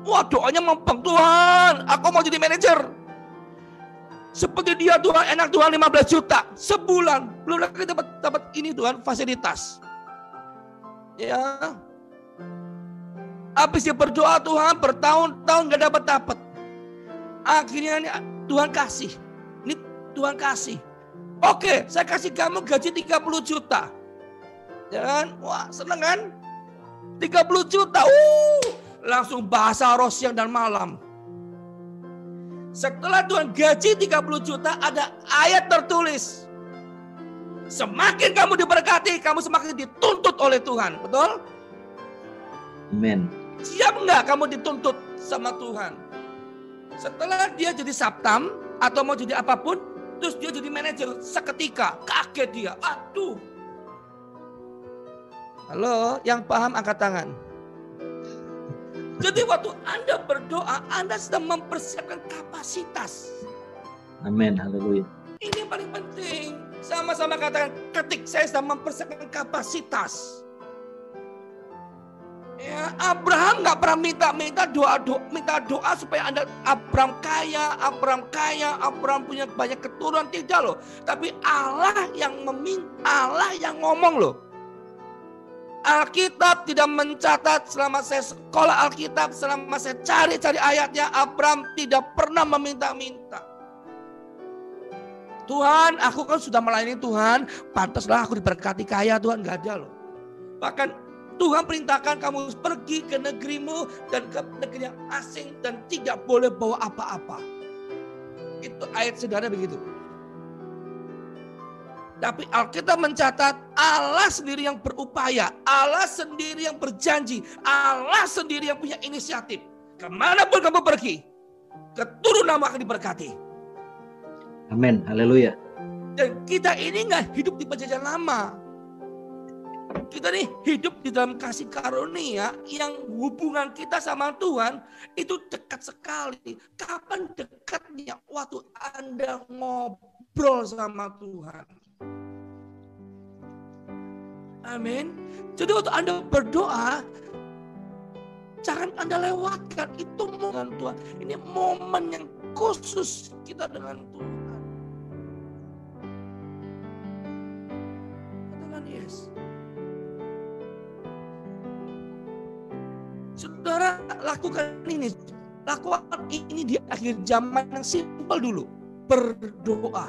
Wah, doanya mempeng, Tuhan, aku mau jadi manajer. Seperti dia Tuhan, enak Tuhan 15 juta sebulan. Belum lagi dapat ini Tuhan, fasilitas. Ya. Habis dia berdoa Tuhan, bertahun-tahun gak dapat. Akhirnya ini Tuhan kasih. Ini Tuhan kasih. Oke, saya kasih kamu gaji 30 juta. Ya kan? Wah, seneng kan? 30 juta. Langsung bahasa roh siang dan malam. Setelah Tuhan gaji 30 juta, ada ayat tertulis. Semakin kamu diberkati, kamu semakin dituntut oleh Tuhan. Betul? Amin. Siap enggak kamu dituntut sama Tuhan? Setelah dia jadi saptam atau mau jadi apapun, terus dia jadi manajer, seketika kaget dia. Aduh. Halo, yang paham angkat tangan. Jadi waktu Anda berdoa, Anda sedang mempersiapkan kapasitas. Amin, haleluya. Ini yang paling penting. Sama-sama katakan, ketik, saya sedang mempersiapkan kapasitas. Ya, Abraham nggak pernah minta doa supaya Abraham kaya, Abraham punya banyak keturunan, tidak loh. Tapi Allah yang ngomong loh. Alkitab tidak mencatat, selama saya sekolah Alkitab, selama saya cari-cari ayatnya, Abraham tidak pernah meminta-minta. Tuhan, aku kan sudah melayani Tuhan, pantaslah aku diberkati kaya Tuhan. Gak ada loh. Bahkan Tuhan perintahkan kamu pergi ke negerimu dan ke negeri yang asing dan tidak boleh bawa apa-apa. Itu ayat sederhana begitu. Tapi Alkitab mencatat Allah sendiri yang berupaya, Allah sendiri yang berjanji, Allah sendiri yang punya inisiatif. Kemanapun kamu pergi, keturunanmu akan diberkati. Amin, haleluya. Dan kita ini nggak hidup di perjanjian lama. Kita nih hidup di dalam kasih karunia yang hubungan kita sama Tuhan itu dekat sekali. Kapan dekatnya? Waktu Anda ngobrol sama Tuhan. Amin. Jadi waktu Anda berdoa, jangan Anda lewatkan. Itu dengan Tuhan. Ini momen yang khusus kita dengan Tuhan. Katakan yes. Saudara, lakukan ini. Lakukan ini di akhir zaman yang simpel dulu. Berdoa.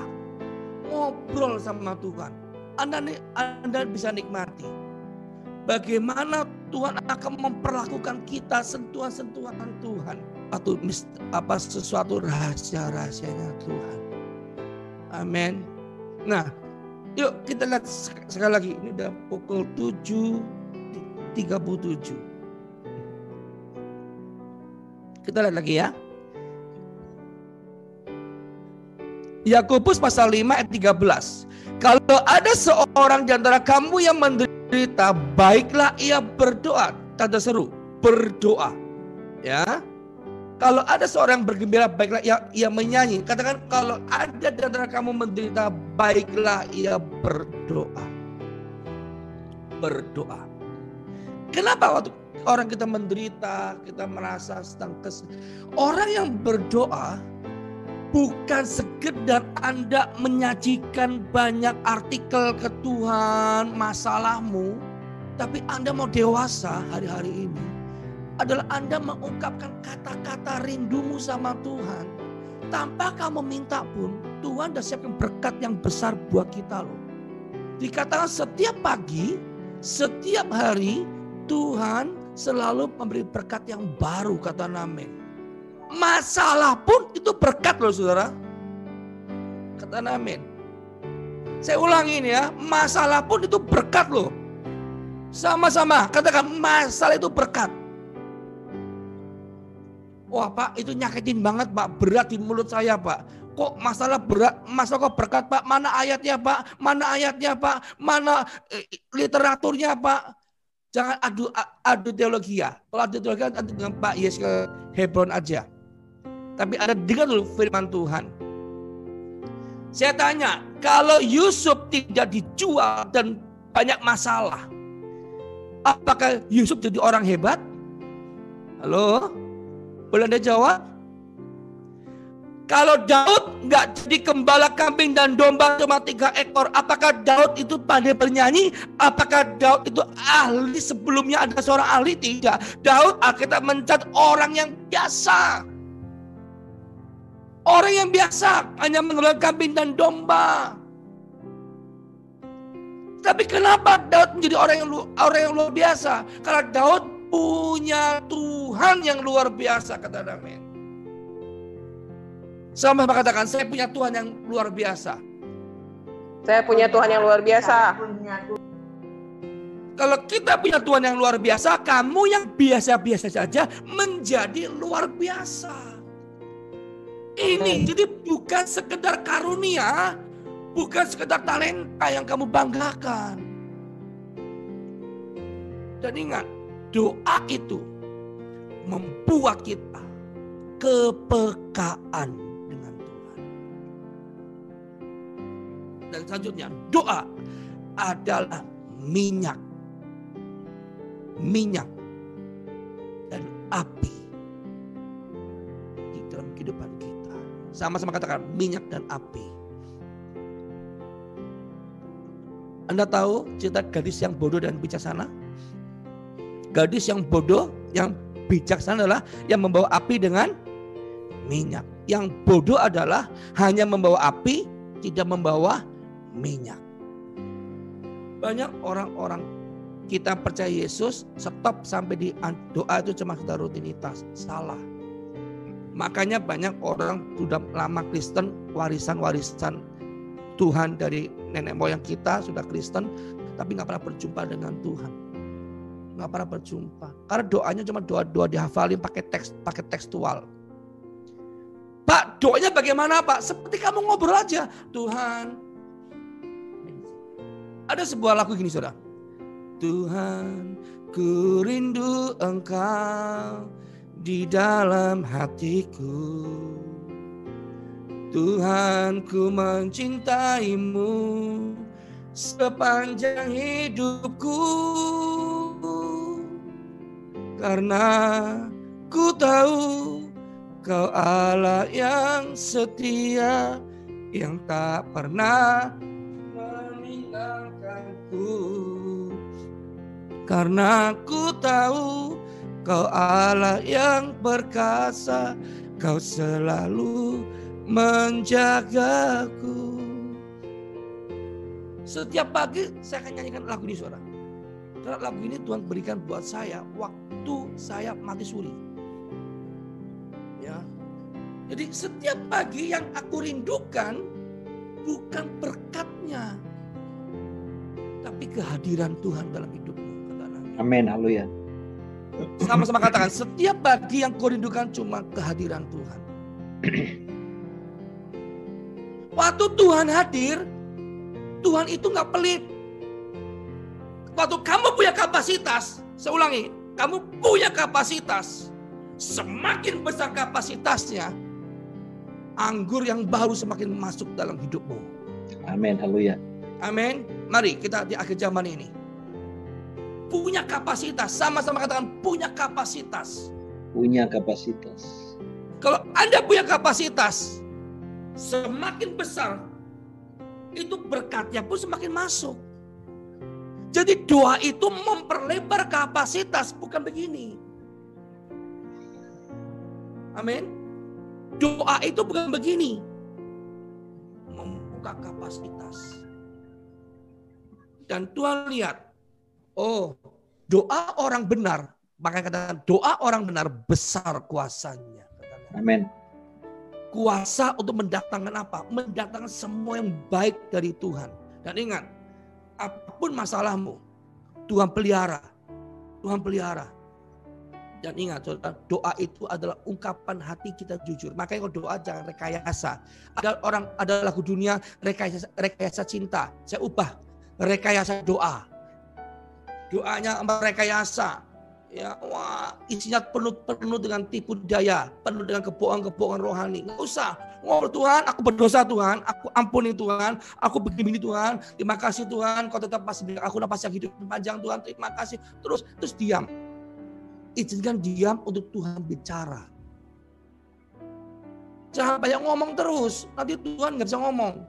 Ngobrol sama Tuhan. Anda bisa nikmati bagaimana Tuhan akan memperlakukan kita, sentuhan-sentuhan Tuhan atau sesuatu rahasia-rahasianya Tuhan. Amin. Nah, yuk kita lihat sekali lagi. Ini udah pukul 7.37. Kita lihat lagi ya. Yakobus pasal 5 ayat 13. Kalau ada seorang di antara kamu yang menderita, baiklah ia berdoa. Tanda seru, berdoa. Ya. Kalau ada seorang bergembira, baiklah ia menyanyi. Katakan, kalau ada di antara kamu menderita, baiklah ia berdoa. Berdoa. Kenapa waktu orang kita menderita, kita merasa sedang orang yang berdoa bukan sekedar Anda menyajikan banyak artikel ke Tuhan, masalahmu. Tapi Anda mau dewasa hari-hari ini. Adalah Anda mengungkapkan kata-kata rindumu sama Tuhan. Tanpa kamu minta pun, Tuhan sudah siapkan berkat yang besar buat kita loh. Dikatakan setiap pagi, setiap hari, Tuhan selalu memberi berkat yang baru, kata Amin. Masalah pun itu berkat loh saudara. Kata amin. Saya ulangi ini ya. Masalah pun itu berkat loh. Sama-sama katakan masalah itu berkat. Wah Pak, itu nyakitin banget Pak. Berat di mulut saya Pak. Kok masalah berat? Masalah kok berkat Pak? Mana ayatnya Pak? Mana ayatnya Pak? Mana literaturnya Pak? Jangan adu teologi ya. Kalau adu teologi adu dengan Pak Yes ke Hebron aja. Tapi Anda dengar dulu firman Tuhan. Saya tanya, kalau Yusuf tidak dijual dan banyak masalah, apakah Yusuf jadi orang hebat? Halo? Boleh Anda jawab? Kalau Daud nggak jadi gembala kambing dan domba cuma 3 ekor, apakah Daud itu pandai bernyanyi? Apakah Daud itu ahli sebelumnya ada seorang ahli? Tidak. Daud Alkitab mencatat orang yang biasa. Orang yang biasa hanya menggembala kambing dan domba. Tapi kenapa Daud menjadi orang yang luar biasa? Karena Daud punya Tuhan yang luar biasa, kata Amin. Sama katakan, saya punya Tuhan yang luar biasa. Saya punya Tuhan yang luar biasa. Kalau kita punya Tuhan yang luar biasa, kamu yang biasa-biasa saja menjadi luar biasa. Ini jadi bukan sekedar karunia, bukan sekedar talenta yang kamu banggakan. Dan ingat, doa itu membuat kita kepekaan dengan Tuhan. Dan selanjutnya, doa adalah minyak dan api di dalam kehidupan kita. Sama-sama katakan minyak dan api. Anda tahu cerita gadis yang bodoh dan bijaksana? Gadis yang bodoh, yang bijaksana adalah yang membawa api dengan minyak. Yang bodoh adalah hanya membawa api, tidak membawa minyak. Banyak orang-orang kita percaya Yesus, stop sampai di doa itu cuma kita rutinitas. Salah. Makanya banyak orang sudah lama Kristen, warisan-warisan Tuhan dari nenek moyang kita sudah Kristen, tapi nggak pernah berjumpa dengan Tuhan. Nggak pernah berjumpa. Karena doanya cuma doa-doa dihafalin pakai tekstual. Pak, doanya bagaimana Pak? Seperti kamu ngobrol aja. Tuhan. Ada sebuah lagu gini saudara. Tuhan, ku rindu Engkau di dalam hatiku. Tuhan, ku mencintaimu sepanjang hidupku. Karena ku tahu Kau Allah yang setia, yang tak pernah meninggalkanku. Karena ku tahu Kau Allah yang perkasa, Kau selalu menjagaku. Setiap pagi saya akan nyanyikan lagu ini saudara. Karena lagu ini Tuhan berikan buat saya waktu saya mati suri. Ya. Jadi setiap pagi yang aku rindukan bukan berkatnya, tapi kehadiran Tuhan dalam hidupmu. Amin, haleluya. Sama-sama katakan, setiap pagi yang kau rindukan cuma kehadiran Tuhan. Waktu Tuhan hadir, Tuhan itu gak pelit. Waktu kamu punya kapasitas, saya ulangi, kamu punya kapasitas, semakin besar kapasitasnya, anggur yang baru semakin masuk dalam hidupmu. Amin, haleluya. Amin. Mari kita di akhir zaman ini punya kapasitas, sama-sama katakan punya kapasitas. Punya kapasitas. Kalau Anda punya kapasitas, semakin besar, itu berkatnya pun semakin masuk. Jadi doa itu memperlebar kapasitas, bukan begini. Amin. Doa itu bukan begini. Membuka kapasitas. Dan Tuhan lihat, oh, doa orang benar, makanya katakan doa orang benar besar kuasanya. Amin. Kuasa untuk mendatangkan apa? Mendatangkan semua yang baik dari Tuhan. Dan ingat, apapun masalahmu, Tuhan pelihara. Tuhan pelihara. Dan ingat, doa itu adalah ungkapan hati kita jujur. Makanya kalau doa jangan rekayasa. Ada lagu dunia rekayasa cinta. Saya ubah rekayasa doa. Doanya merekayasa, ya, wah, isinya penuh dengan tipu daya, penuh dengan kebohongan rohani. Nggak usah ngobrol, Tuhan, aku berdosa Tuhan, aku ampuni Tuhan, aku begini Tuhan, terima kasih Tuhan, Kau tetap masih aku napas yang hidup panjang Tuhan, terima kasih. Terus diam, izinkan diam untuk Tuhan bicara. Jangan banyak ngomong terus, nanti Tuhan nggak bisa ngomong.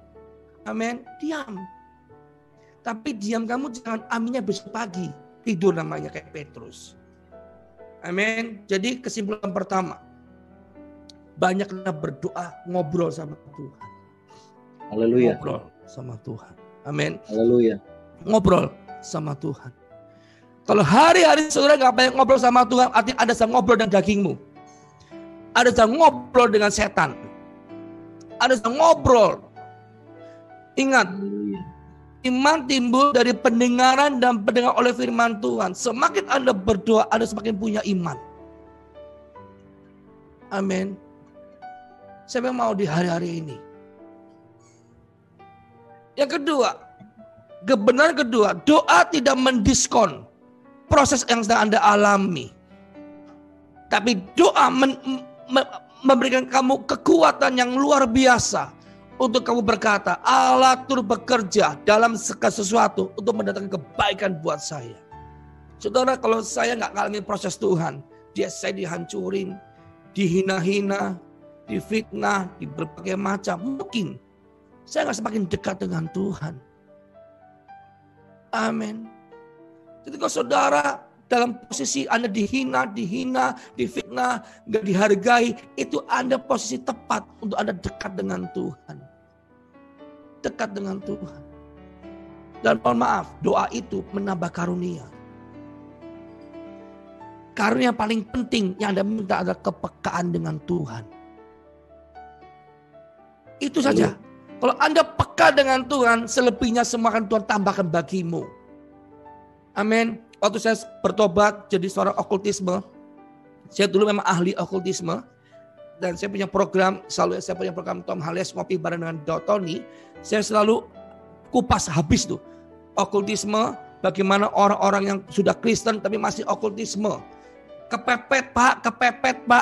Amin, diam. Tapi diam kamu jangan aminnya besok pagi. Tidur namanya kayak Petrus. Amin. Jadi kesimpulan pertama. Banyaklah berdoa, ngobrol sama Tuhan. Haleluya. Ngobrol sama Tuhan. Amin. Haleluya. Ngobrol sama Tuhan. Kalau hari-hari saudara gak banyak ngobrol sama Tuhan, artinya ada yang ngobrol dengan dagingmu. Ada yang ngobrol dengan setan. Ada yang ngobrol. Ingat. Iman timbul dari pendengaran dan pendengar oleh firman Tuhan. Semakin Anda berdoa, Anda semakin punya iman. Amin. Siapa yang mau di hari-hari ini? Yang kedua, kebenaran kedua, doa tidak mendiskon proses yang sedang Anda alami. Tapi doa memberikan kamu kekuatan yang luar biasa. Untuk kamu berkata, Allah turut bekerja dalam segala sesuatu untuk mendatangkan kebaikan buat saya. Saudara, kalau saya nggak ngalamin proses Tuhan, saya dihancurin, dihina-hina, difitnah, di berbagai macam, mungkin saya nggak semakin dekat dengan Tuhan. Amin. Jadi kalau saudara dalam posisi Anda dihina, difitnah, nggak dihargai, itu Anda posisi tepat untuk Anda dekat dengan Tuhan. Dekat dengan Tuhan. Dan mohon maaf, doa itu menambah karunia. Karunia yang paling penting yang Anda minta adalah kepekaan dengan Tuhan. Itu saja. Kalau Anda peka dengan Tuhan, selebihnya semua akan Tuhan tambahkan bagimu. Amin. Waktu saya bertobat jadi seorang okultisme, saya dulu memang ahli okultisme, dan saya punya program, saya punya program Tom Hales ngopi bareng dengan Tony. Saya selalu kupas habis tuh okultisme, bagaimana orang-orang yang sudah Kristen tapi masih okultisme. Kepepet pak,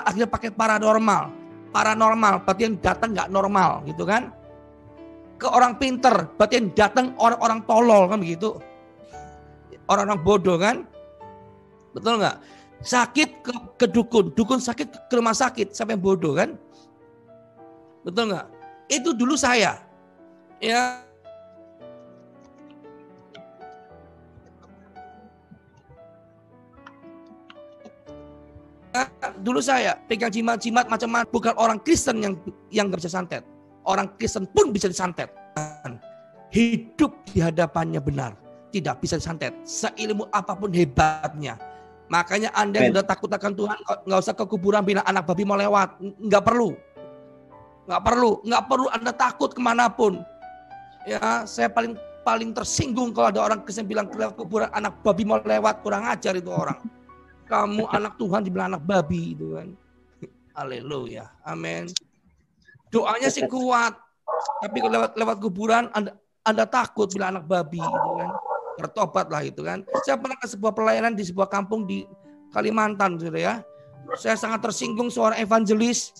akhirnya pakai paranormal. Paranormal berarti yang datang nggak normal gitu kan. Ke orang pinter, berarti yang datang orang-orang tolol kan begitu. Orang-orang bodoh kan. Betul nggak? Sakit ke dukun, dukun sakit ke rumah sakit sampai bodoh kan. Betul nggak? Itu dulu saya. Ya. Dulu saya pegang jimat-jimat macam-macam, bukan orang Kristen yang nggak bisa santet. Orang Kristen pun bisa disantet. Hidup di hadapannya benar, tidak bisa disantet. Seilmu apapun hebatnya. Makanya Anda yang sudah takut akan Tuhan, nggak usah ke kuburan bilang anak babi mau lewat. Nggak perlu Anda takut kemanapun. Ya, saya paling tersinggung kalau ada orang Kristen bilang ke kuburan anak babi mau lewat, kurang ajar itu orang. Kamu anak Tuhan dibilang anak babi itu kan. Haleluya. Amin. Doanya sih kuat. Tapi kalau lewat kuburan Anda takut bilang anak babi gitu kan. Bertobatlah itu kan. Saya pernah ke sebuah pelayanan di sebuah kampung di Kalimantan sudah ya. Saya sangat tersinggung seorang evangelis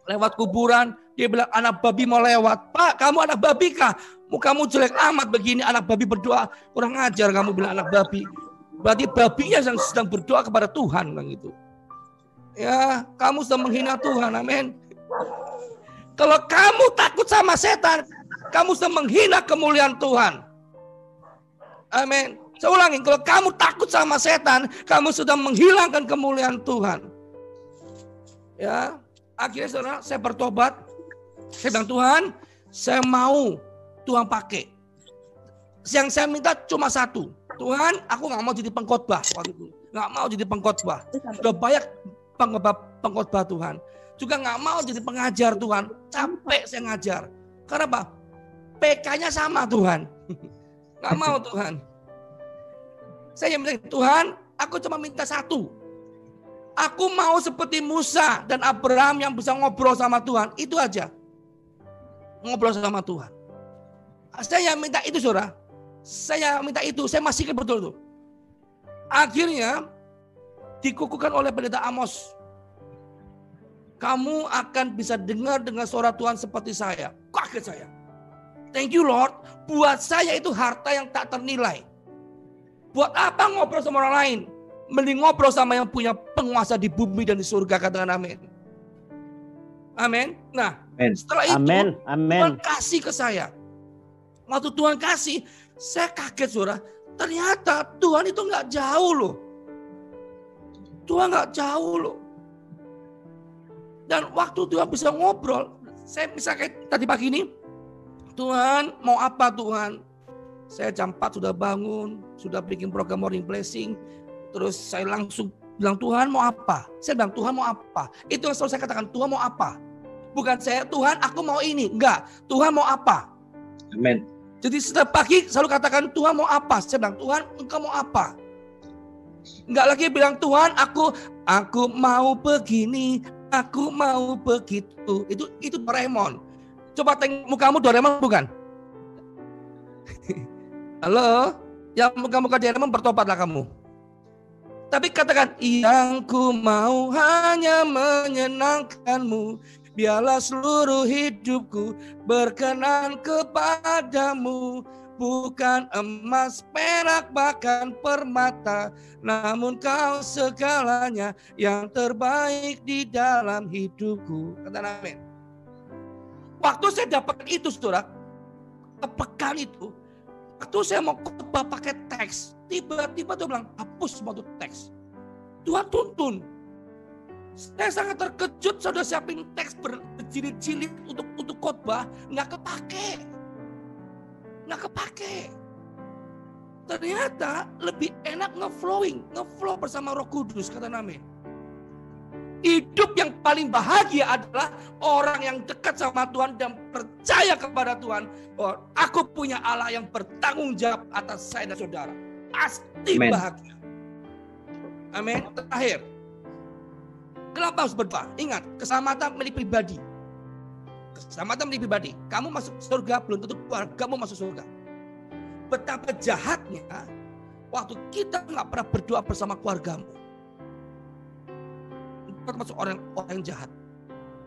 lewat kuburan, dia bilang anak babi mau lewat. Pak, kamu anak babi kah? Mukamu jelek amat begini, anak babi berdoa. Kurang ajar kamu bilang anak babi. Berarti babinya yang sedang berdoa kepada Tuhan kan gitu. Ya, kamu sedang menghina Tuhan. Amin. Kalau kamu takut sama setan, kamu sedang menghina kemuliaan Tuhan. Amin. Saya ulangi, kalau kamu takut sama setan, kamu sudah menghilangkan kemuliaan Tuhan. Ya, akhirnya saudara, saya bertobat. Saya bilang, Tuhan, saya mau Tuhan pakai. Yang saya minta cuma satu. Tuhan, aku nggak mau jadi pengkhotbah waktu itu. Nggak mau jadi pengkhotbah. Sudah banyak pengkhotbah Tuhan. Juga nggak mau jadi pengajar Tuhan. Capek saya ngajar. Karena apa? PK-nya sama Tuhan. Nggak mau Tuhan. Saya bilang, Tuhan, aku cuma minta satu. Aku mau seperti Musa dan Abraham yang bisa ngobrol sama Tuhan. Itu aja. Ngobrol sama Tuhan. Saya minta itu saudara. Saya minta itu. Saya masih betul tuh. Akhirnya dikukuhkan oleh pendeta Amos. Kamu akan bisa dengar suara Tuhan seperti saya. Kaget saya. Thank you Lord. Buat saya itu harta yang tak ternilai. Buat apa ngobrol sama orang lain? Mending ngobrol sama yang punya penguasa di bumi dan di surga. Katakan amin. Amin. Nah, setelah itu Tuhan kasih ke saya. Waktu Tuhan kasih, saya kaget saudara. Ternyata Tuhan itu nggak jauh loh. Tuhan nggak jauh loh. Dan waktu Tuhan bisa ngobrol, saya bisa kayak tadi pagi ini. Tuhan mau apa Tuhan? Saya jam 4 sudah bangun, sudah bikin program morning blessing. Terus saya langsung bilang Tuhan mau apa? Saya bilang Tuhan mau apa? Itu yang selalu saya katakan, Tuhan mau apa? Bukan saya, Tuhan aku mau ini. Enggak, Tuhan mau apa? Amin. Jadi setiap pagi selalu katakan Tuhan mau apa? Saya bilang Tuhan engkau mau apa? Enggak lagi bilang Tuhan aku mau begini, aku mau begitu. Itu Doraemon. Coba tengok mukamu Doraemon bukan? Halo? Yang muka-muka Doraemon bertobatlah kamu. Tapi katakan yang ku mau hanya menyenangkanmu. Biarlah seluruh hidupku berkenan kepadamu. Bukan emas, perak, bahkan permata. Namun kau segalanya yang terbaik di dalam hidupku. Kata amin. Waktu saya dapat itu saudara. Kepekaan itu. Waktu saya mau khotbah pakai teks, tiba-tiba Tuhan bilang, hapus semua itu teks. Tuhan tuntun. Saya sangat terkejut, saya udah siapin teks berjilid-jilid untuk khotbah, nggak kepake. Ternyata lebih enak ngeflow bersama Roh Kudus, kata Name. Hidup yang paling bahagia adalah orang yang dekat sama Tuhan dan percaya kepada Tuhan bahwa aku punya Allah yang bertanggung jawab atas saya dan saudara. Pasti Amen. Bahagia. Amin. Terakhir, kenapa harus berdoa? Ingat, keselamatan milik pribadi. Keselamatan milik pribadi. Kamu masuk surga belum tentu keluargamu masuk surga. Betapa jahatnya waktu kita nggak pernah berdoa bersama keluargamu. Termasuk orang yang jahat.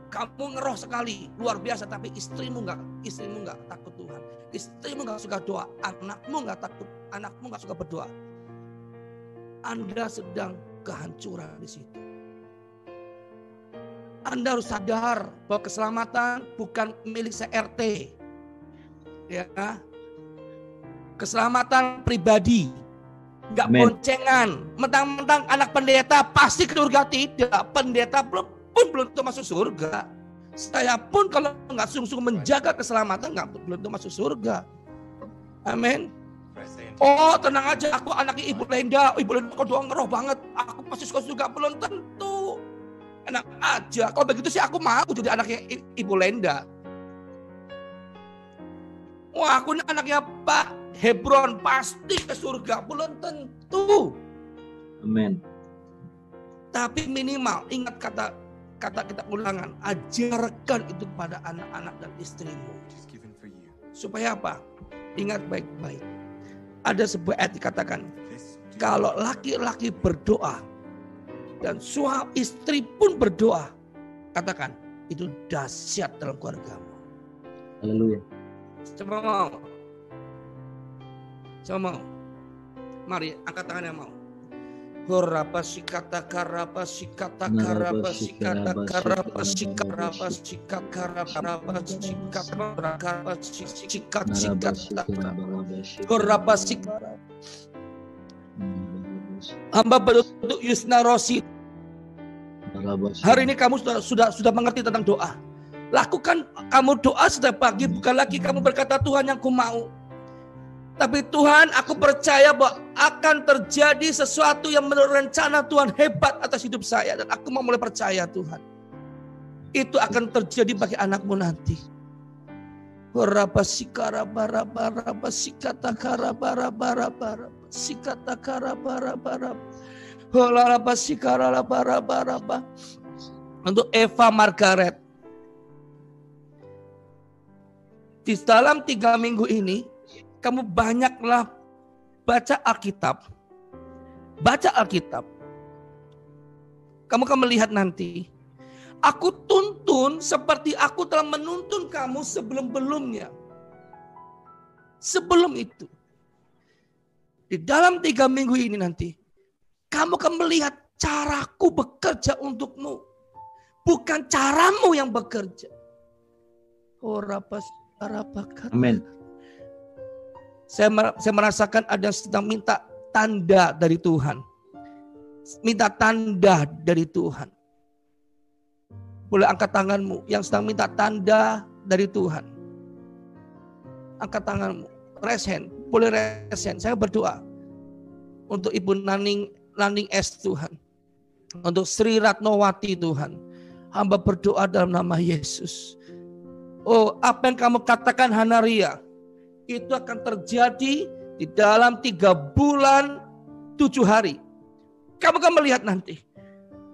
Kamu ngeroh sekali, luar biasa, tapi istrimu nggak takut Tuhan. Istrimu nggak suka doa, anakmu nggak takut, anakmu nggak suka berdoa. Anda sedang kehancuran di situ. Anda harus sadar bahwa keselamatan bukan milik CRT, ya. Keselamatan pribadi. Gak boncengan, mentang-mentang anak pendeta pasti ke surga, tidak. Pendeta belum tentu masuk surga. Saya pun kalau nggak sungguh-sungguh menjaga keselamatan belum tentu masuk surga. Amin. Oh tenang aja, aku anaknya Ibu Lenda kok doang ngeroh banget, aku pasti suka surga, belum tentu. Enak aja, kalau begitu sih aku mau jadi anaknya Ibu Lenda. Wah aku ini anaknya Pak Hebron pasti ke surga, belum tentu. Amin. Tapi minimal ingat kata kita ulangan, ajarkan itu kepada anak-anak dan istrimu. Supaya apa? Ingat baik-baik. Ada sebuah ayat dikatakan, kalau laki-laki berdoa dan suami istri pun berdoa, katakan itu dahsyat dalam keluargamu. Haleluya. Coba mau. Mari angkat tangan yang mau. Horapa sikata karapa sikata karapa sikata karapa sikarapa sikat karapa sikat karapa sikat horapa sikat. Hamba berdoa Yusna Rosi. Hari ini kamu sudah mengerti tentang doa. Lakukan kamu doa setiap pagi, bukan lagi kamu berkata Tuhan yang ku mau. Tapi Tuhan, aku percaya bahwa akan terjadi sesuatu yang menurut rencana Tuhan hebat atas hidup saya. Dan aku mau mulai percaya Tuhan. Itu akan terjadi bagi anakmu nanti. Untuk Eva Margaret. Di dalam 3 minggu ini, kamu banyaklah baca Alkitab. Baca Alkitab. Kamu akan melihat nanti. Aku tuntun seperti aku telah menuntun kamu sebelum-belumnya. Sebelum itu. Di dalam 3 minggu ini nanti. Kamu akan melihat caraku bekerja untukmu. Bukan caramu yang bekerja. Amin. Saya merasakan ada yang sedang minta tanda dari Tuhan. Minta tanda dari Tuhan. Boleh angkat tanganmu yang sedang minta tanda dari Tuhan. Angkat tanganmu. Raise hand. Boleh raise hand. Saya berdoa. Untuk Ibu Naning S Tuhan. Untuk Sri Ratnowati Tuhan. Hamba berdoa dalam nama Yesus. Oh, apa yang kamu katakan Hanaria. Itu akan terjadi di dalam 3 bulan 7 hari. Kamu akan melihat nanti.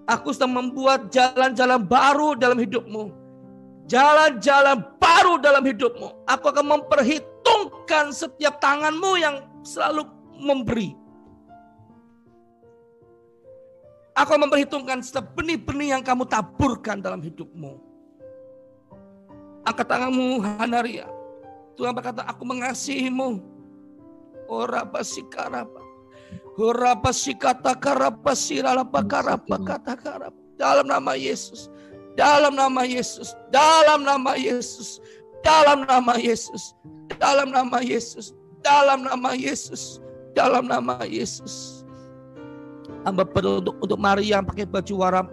Aku sedang membuat jalan-jalan baru dalam hidupmu. Jalan-jalan baru dalam hidupmu. Aku akan memperhitungkan setiap tanganmu yang selalu memberi. Aku akan memperhitungkan setiap benih-benih yang kamu taburkan dalam hidupmu. Angkat tanganmu Hanaria. Tuhan berkata, aku mengasihimu. Oraba sikarapa. Oraba sikata karapa siralapa karapa kata karapa. Dalam nama Yesus. Dalam nama Yesus. Dalam nama Yesus. Dalam nama Yesus. Dalam nama Yesus. dalam nama Yesus, dalam nama Yesus. Hamba berdoa untuk Maria yang pakai baju warna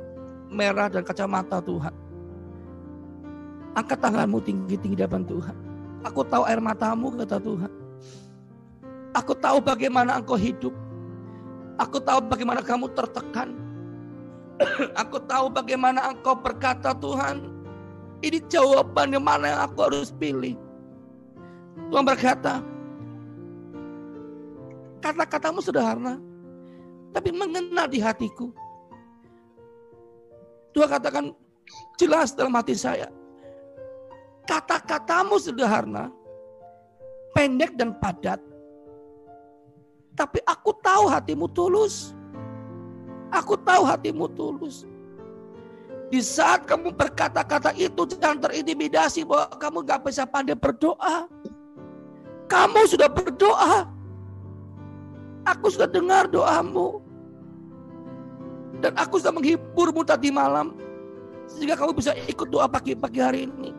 merah dan kacamata Tuhan. Angkat tanganmu tinggi-tinggi di depan Tuhan. Aku tahu air matamu, kata Tuhan. Aku tahu bagaimana engkau hidup. Aku tahu bagaimana kamu tertekan. Aku tahu bagaimana engkau berkata, Tuhan, ini jawaban yang mana yang aku harus pilih. Tuhan berkata, kata-katamu sederhana, tapi mengena di hatiku. Tuhan katakan jelas dalam hati saya. Kata-katamu sederhana, pendek dan padat. Tapi aku tahu hatimu tulus. Aku tahu hatimu tulus. Di saat kamu berkata-kata itu, jangan terintimidasi bahwa kamu gak bisa pandai berdoa. Kamu sudah berdoa. Aku sudah dengar doamu. Dan aku sudah menghiburmu tadi malam. Sehingga kamu bisa ikut doa pagi-pagi hari ini.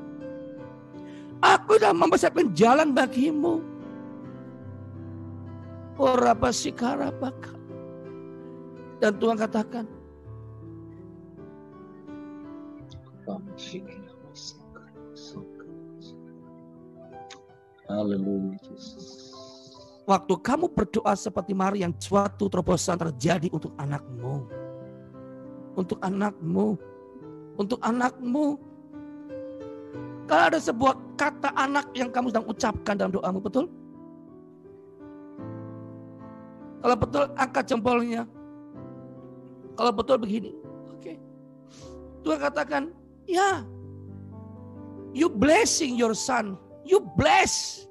Aku sudah mempersiapkan jalan bagimu. Dan Tuhan katakan, Haleluya. waktu kamu berdoa seperti Maria, yang suatu terobosan terjadi untuk anakmu. Untuk anakmu. Untuk anakmu. Kalau ada sebuah kata anak yang kamu sedang ucapkan dalam doamu, betul? Kalau betul, angkat jempolnya. Kalau betul begini. Oke. Tuhan katakan, ya. You blessing your son. You bless.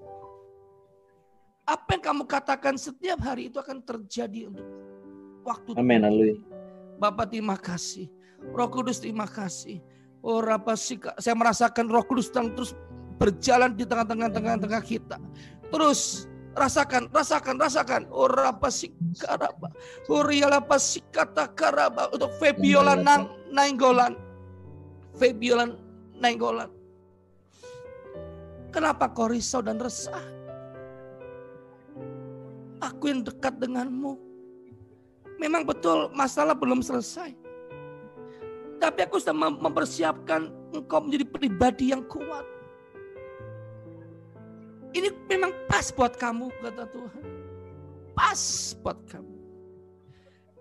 Apa yang kamu katakan setiap hari itu akan terjadi untuk waktu. Amin. Haleluya. Bapak terima kasih. Roh Kudus terima kasih. Oh Rapasika, saya merasakan Roh Kudus terus berjalan di tengah-tengah kita. Terus rasakan. Oh Rapasika Rapa. Oh Rialapasika Takaraba untuk Febiola Nainggolan. Febiola Nainggolan. Kenapa kau risau dan resah? Aku yang dekat denganmu. Memang betul masalah belum selesai. Tapi aku sudah mempersiapkan engkau menjadi pribadi yang kuat. Ini memang pas buat kamu, kata Tuhan. Pas buat kamu.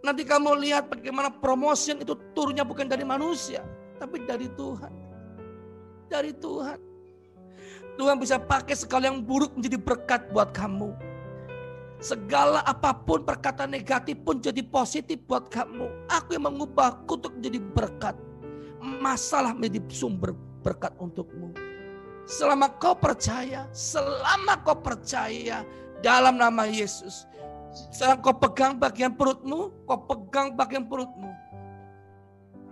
Nanti kamu lihat bagaimana promotion itu turunnya bukan dari manusia, tapi dari Tuhan. Dari Tuhan. Tuhan bisa pakai segala yang buruk menjadi berkat buat kamu. Segala apapun perkataan negatif pun jadi positif buat kamu. Aku yang mengubah kutuk menjadi berkat. Masalah menjadi sumber berkat untukmu. Selama kau percaya dalam nama Yesus. Sekarang kau pegang bagian perutmu,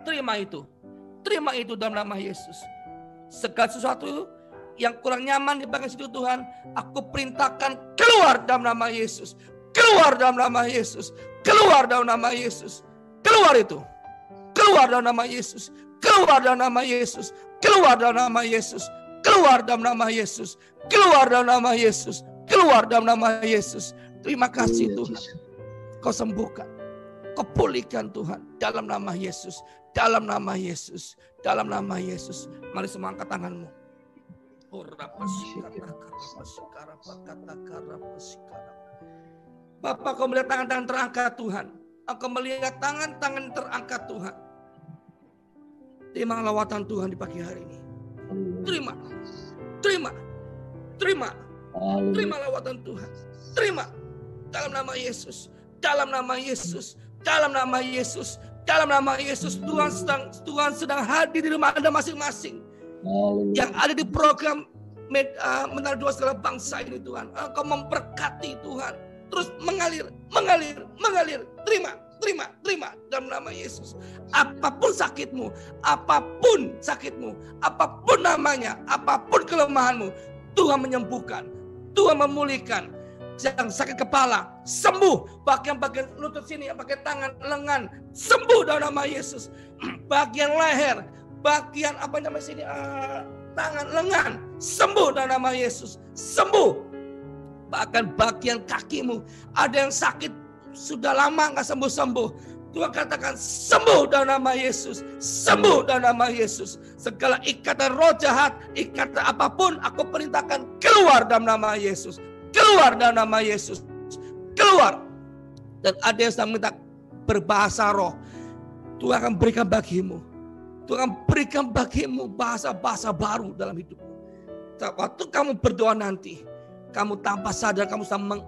Terima itu dalam nama Yesus. Segala sesuatu yang kurang nyaman di bagian situ Tuhan, aku perintahkan keluar dalam nama Yesus. Keluar dalam nama Yesus. Keluar dalam nama Yesus. Keluar itu. Keluar dalam nama Yesus. Keluar dalam nama Yesus. Keluar dalam nama Yesus. Keluar dalam nama Yesus. Keluar dalam nama Yesus. Keluar dalam nama Yesus. Terima kasih Tuhan. Kau sembuhkan. Kau pulihkan Tuhan. Dalam nama Yesus. Dalam nama Yesus. Dalam nama Yesus. Mari semua angkat tanganmu. Bapak, kau melihat tangan-tangan terangkat Tuhan. Aku melihat tangan-tangan terangkat Tuhan. Terima lawatan Tuhan di pagi hari ini. Terima lawatan Tuhan. Terima dalam nama Yesus. Dalam nama Yesus. Dalam nama Yesus. Dalam nama Yesus. Tuhan sedang hadir di rumah Anda masing-masing. Yang ada di program Menara Doa Segala Bangsa ini Tuhan. Engkau memberkati Tuhan. Terus mengalir. Terima dalam nama Yesus. Apapun sakitmu, apapun namanya, apapun kelemahanmu, Tuhan menyembuhkan, Tuhan memulihkan. Yang sakit kepala sembuh, bagian-bagian lutut sini, bagian tangan, lengan sembuh dalam nama Yesus. Bagian leher, bagian tangan, lengan sembuh dalam nama Yesus. Sembuh bahkan bagian kakimu. Ada yang sakit sudah lama nggak sembuh-sembuh. Tuhan katakan sembuh dalam nama Yesus. Sembuh dalam nama Yesus. Segala ikatan roh jahat, ikatan apapun, aku perintahkan keluar dalam nama Yesus. Keluar dalam nama Yesus. Keluar. Dan ada yang sedang minta berbahasa roh. Tuhan akan berikan bagimu. Tuhan akan berikan bagimu bahasa-bahasa baru dalam hidupmu. Waktu kamu berdoa nanti, kamu tanpa sadar kamu sedang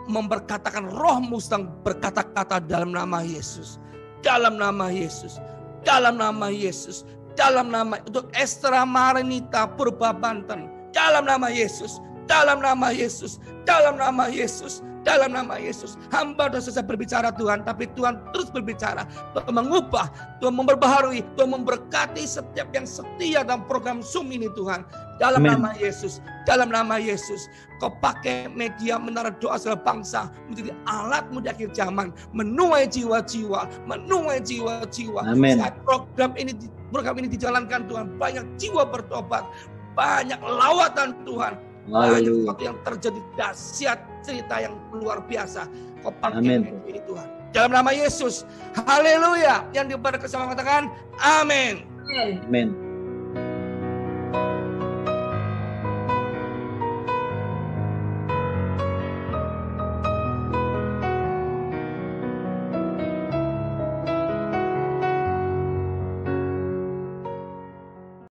memberkatakan, rohmu sedang berkata-kata dalam nama Yesus. Dalam nama Yesus. Dalam nama Yesus. Dalam nama untuk Estra Marinita Purba Banten. Dalam nama Yesus. Dalam nama Yesus. Dalam nama Yesus. Dalam nama Yesus. Hamba sudah selesai berbicara Tuhan, tapi Tuhan terus berbicara. Tuhan mengubah, Tuhan memperbaharui, Tuhan memberkati setiap yang setia dalam program Zoom ini Tuhan. Dalam nama Yesus. Dalam nama Yesus. Kau pakai media Menara Doa Segala Bangsa menjadi alatmu di akhir zaman. Menuai jiwa-jiwa. Menuai jiwa-jiwa. Saat program ini dijalankan Tuhan, banyak jiwa bertobat. Banyak lawatan Tuhan. Banyak sesuatu yang terjadi dahsyat, cerita yang luar biasa. Kau pakai ini Tuhan. Dalam nama Yesus. Haleluya. Yang diberkati sama katakan amin. Amin.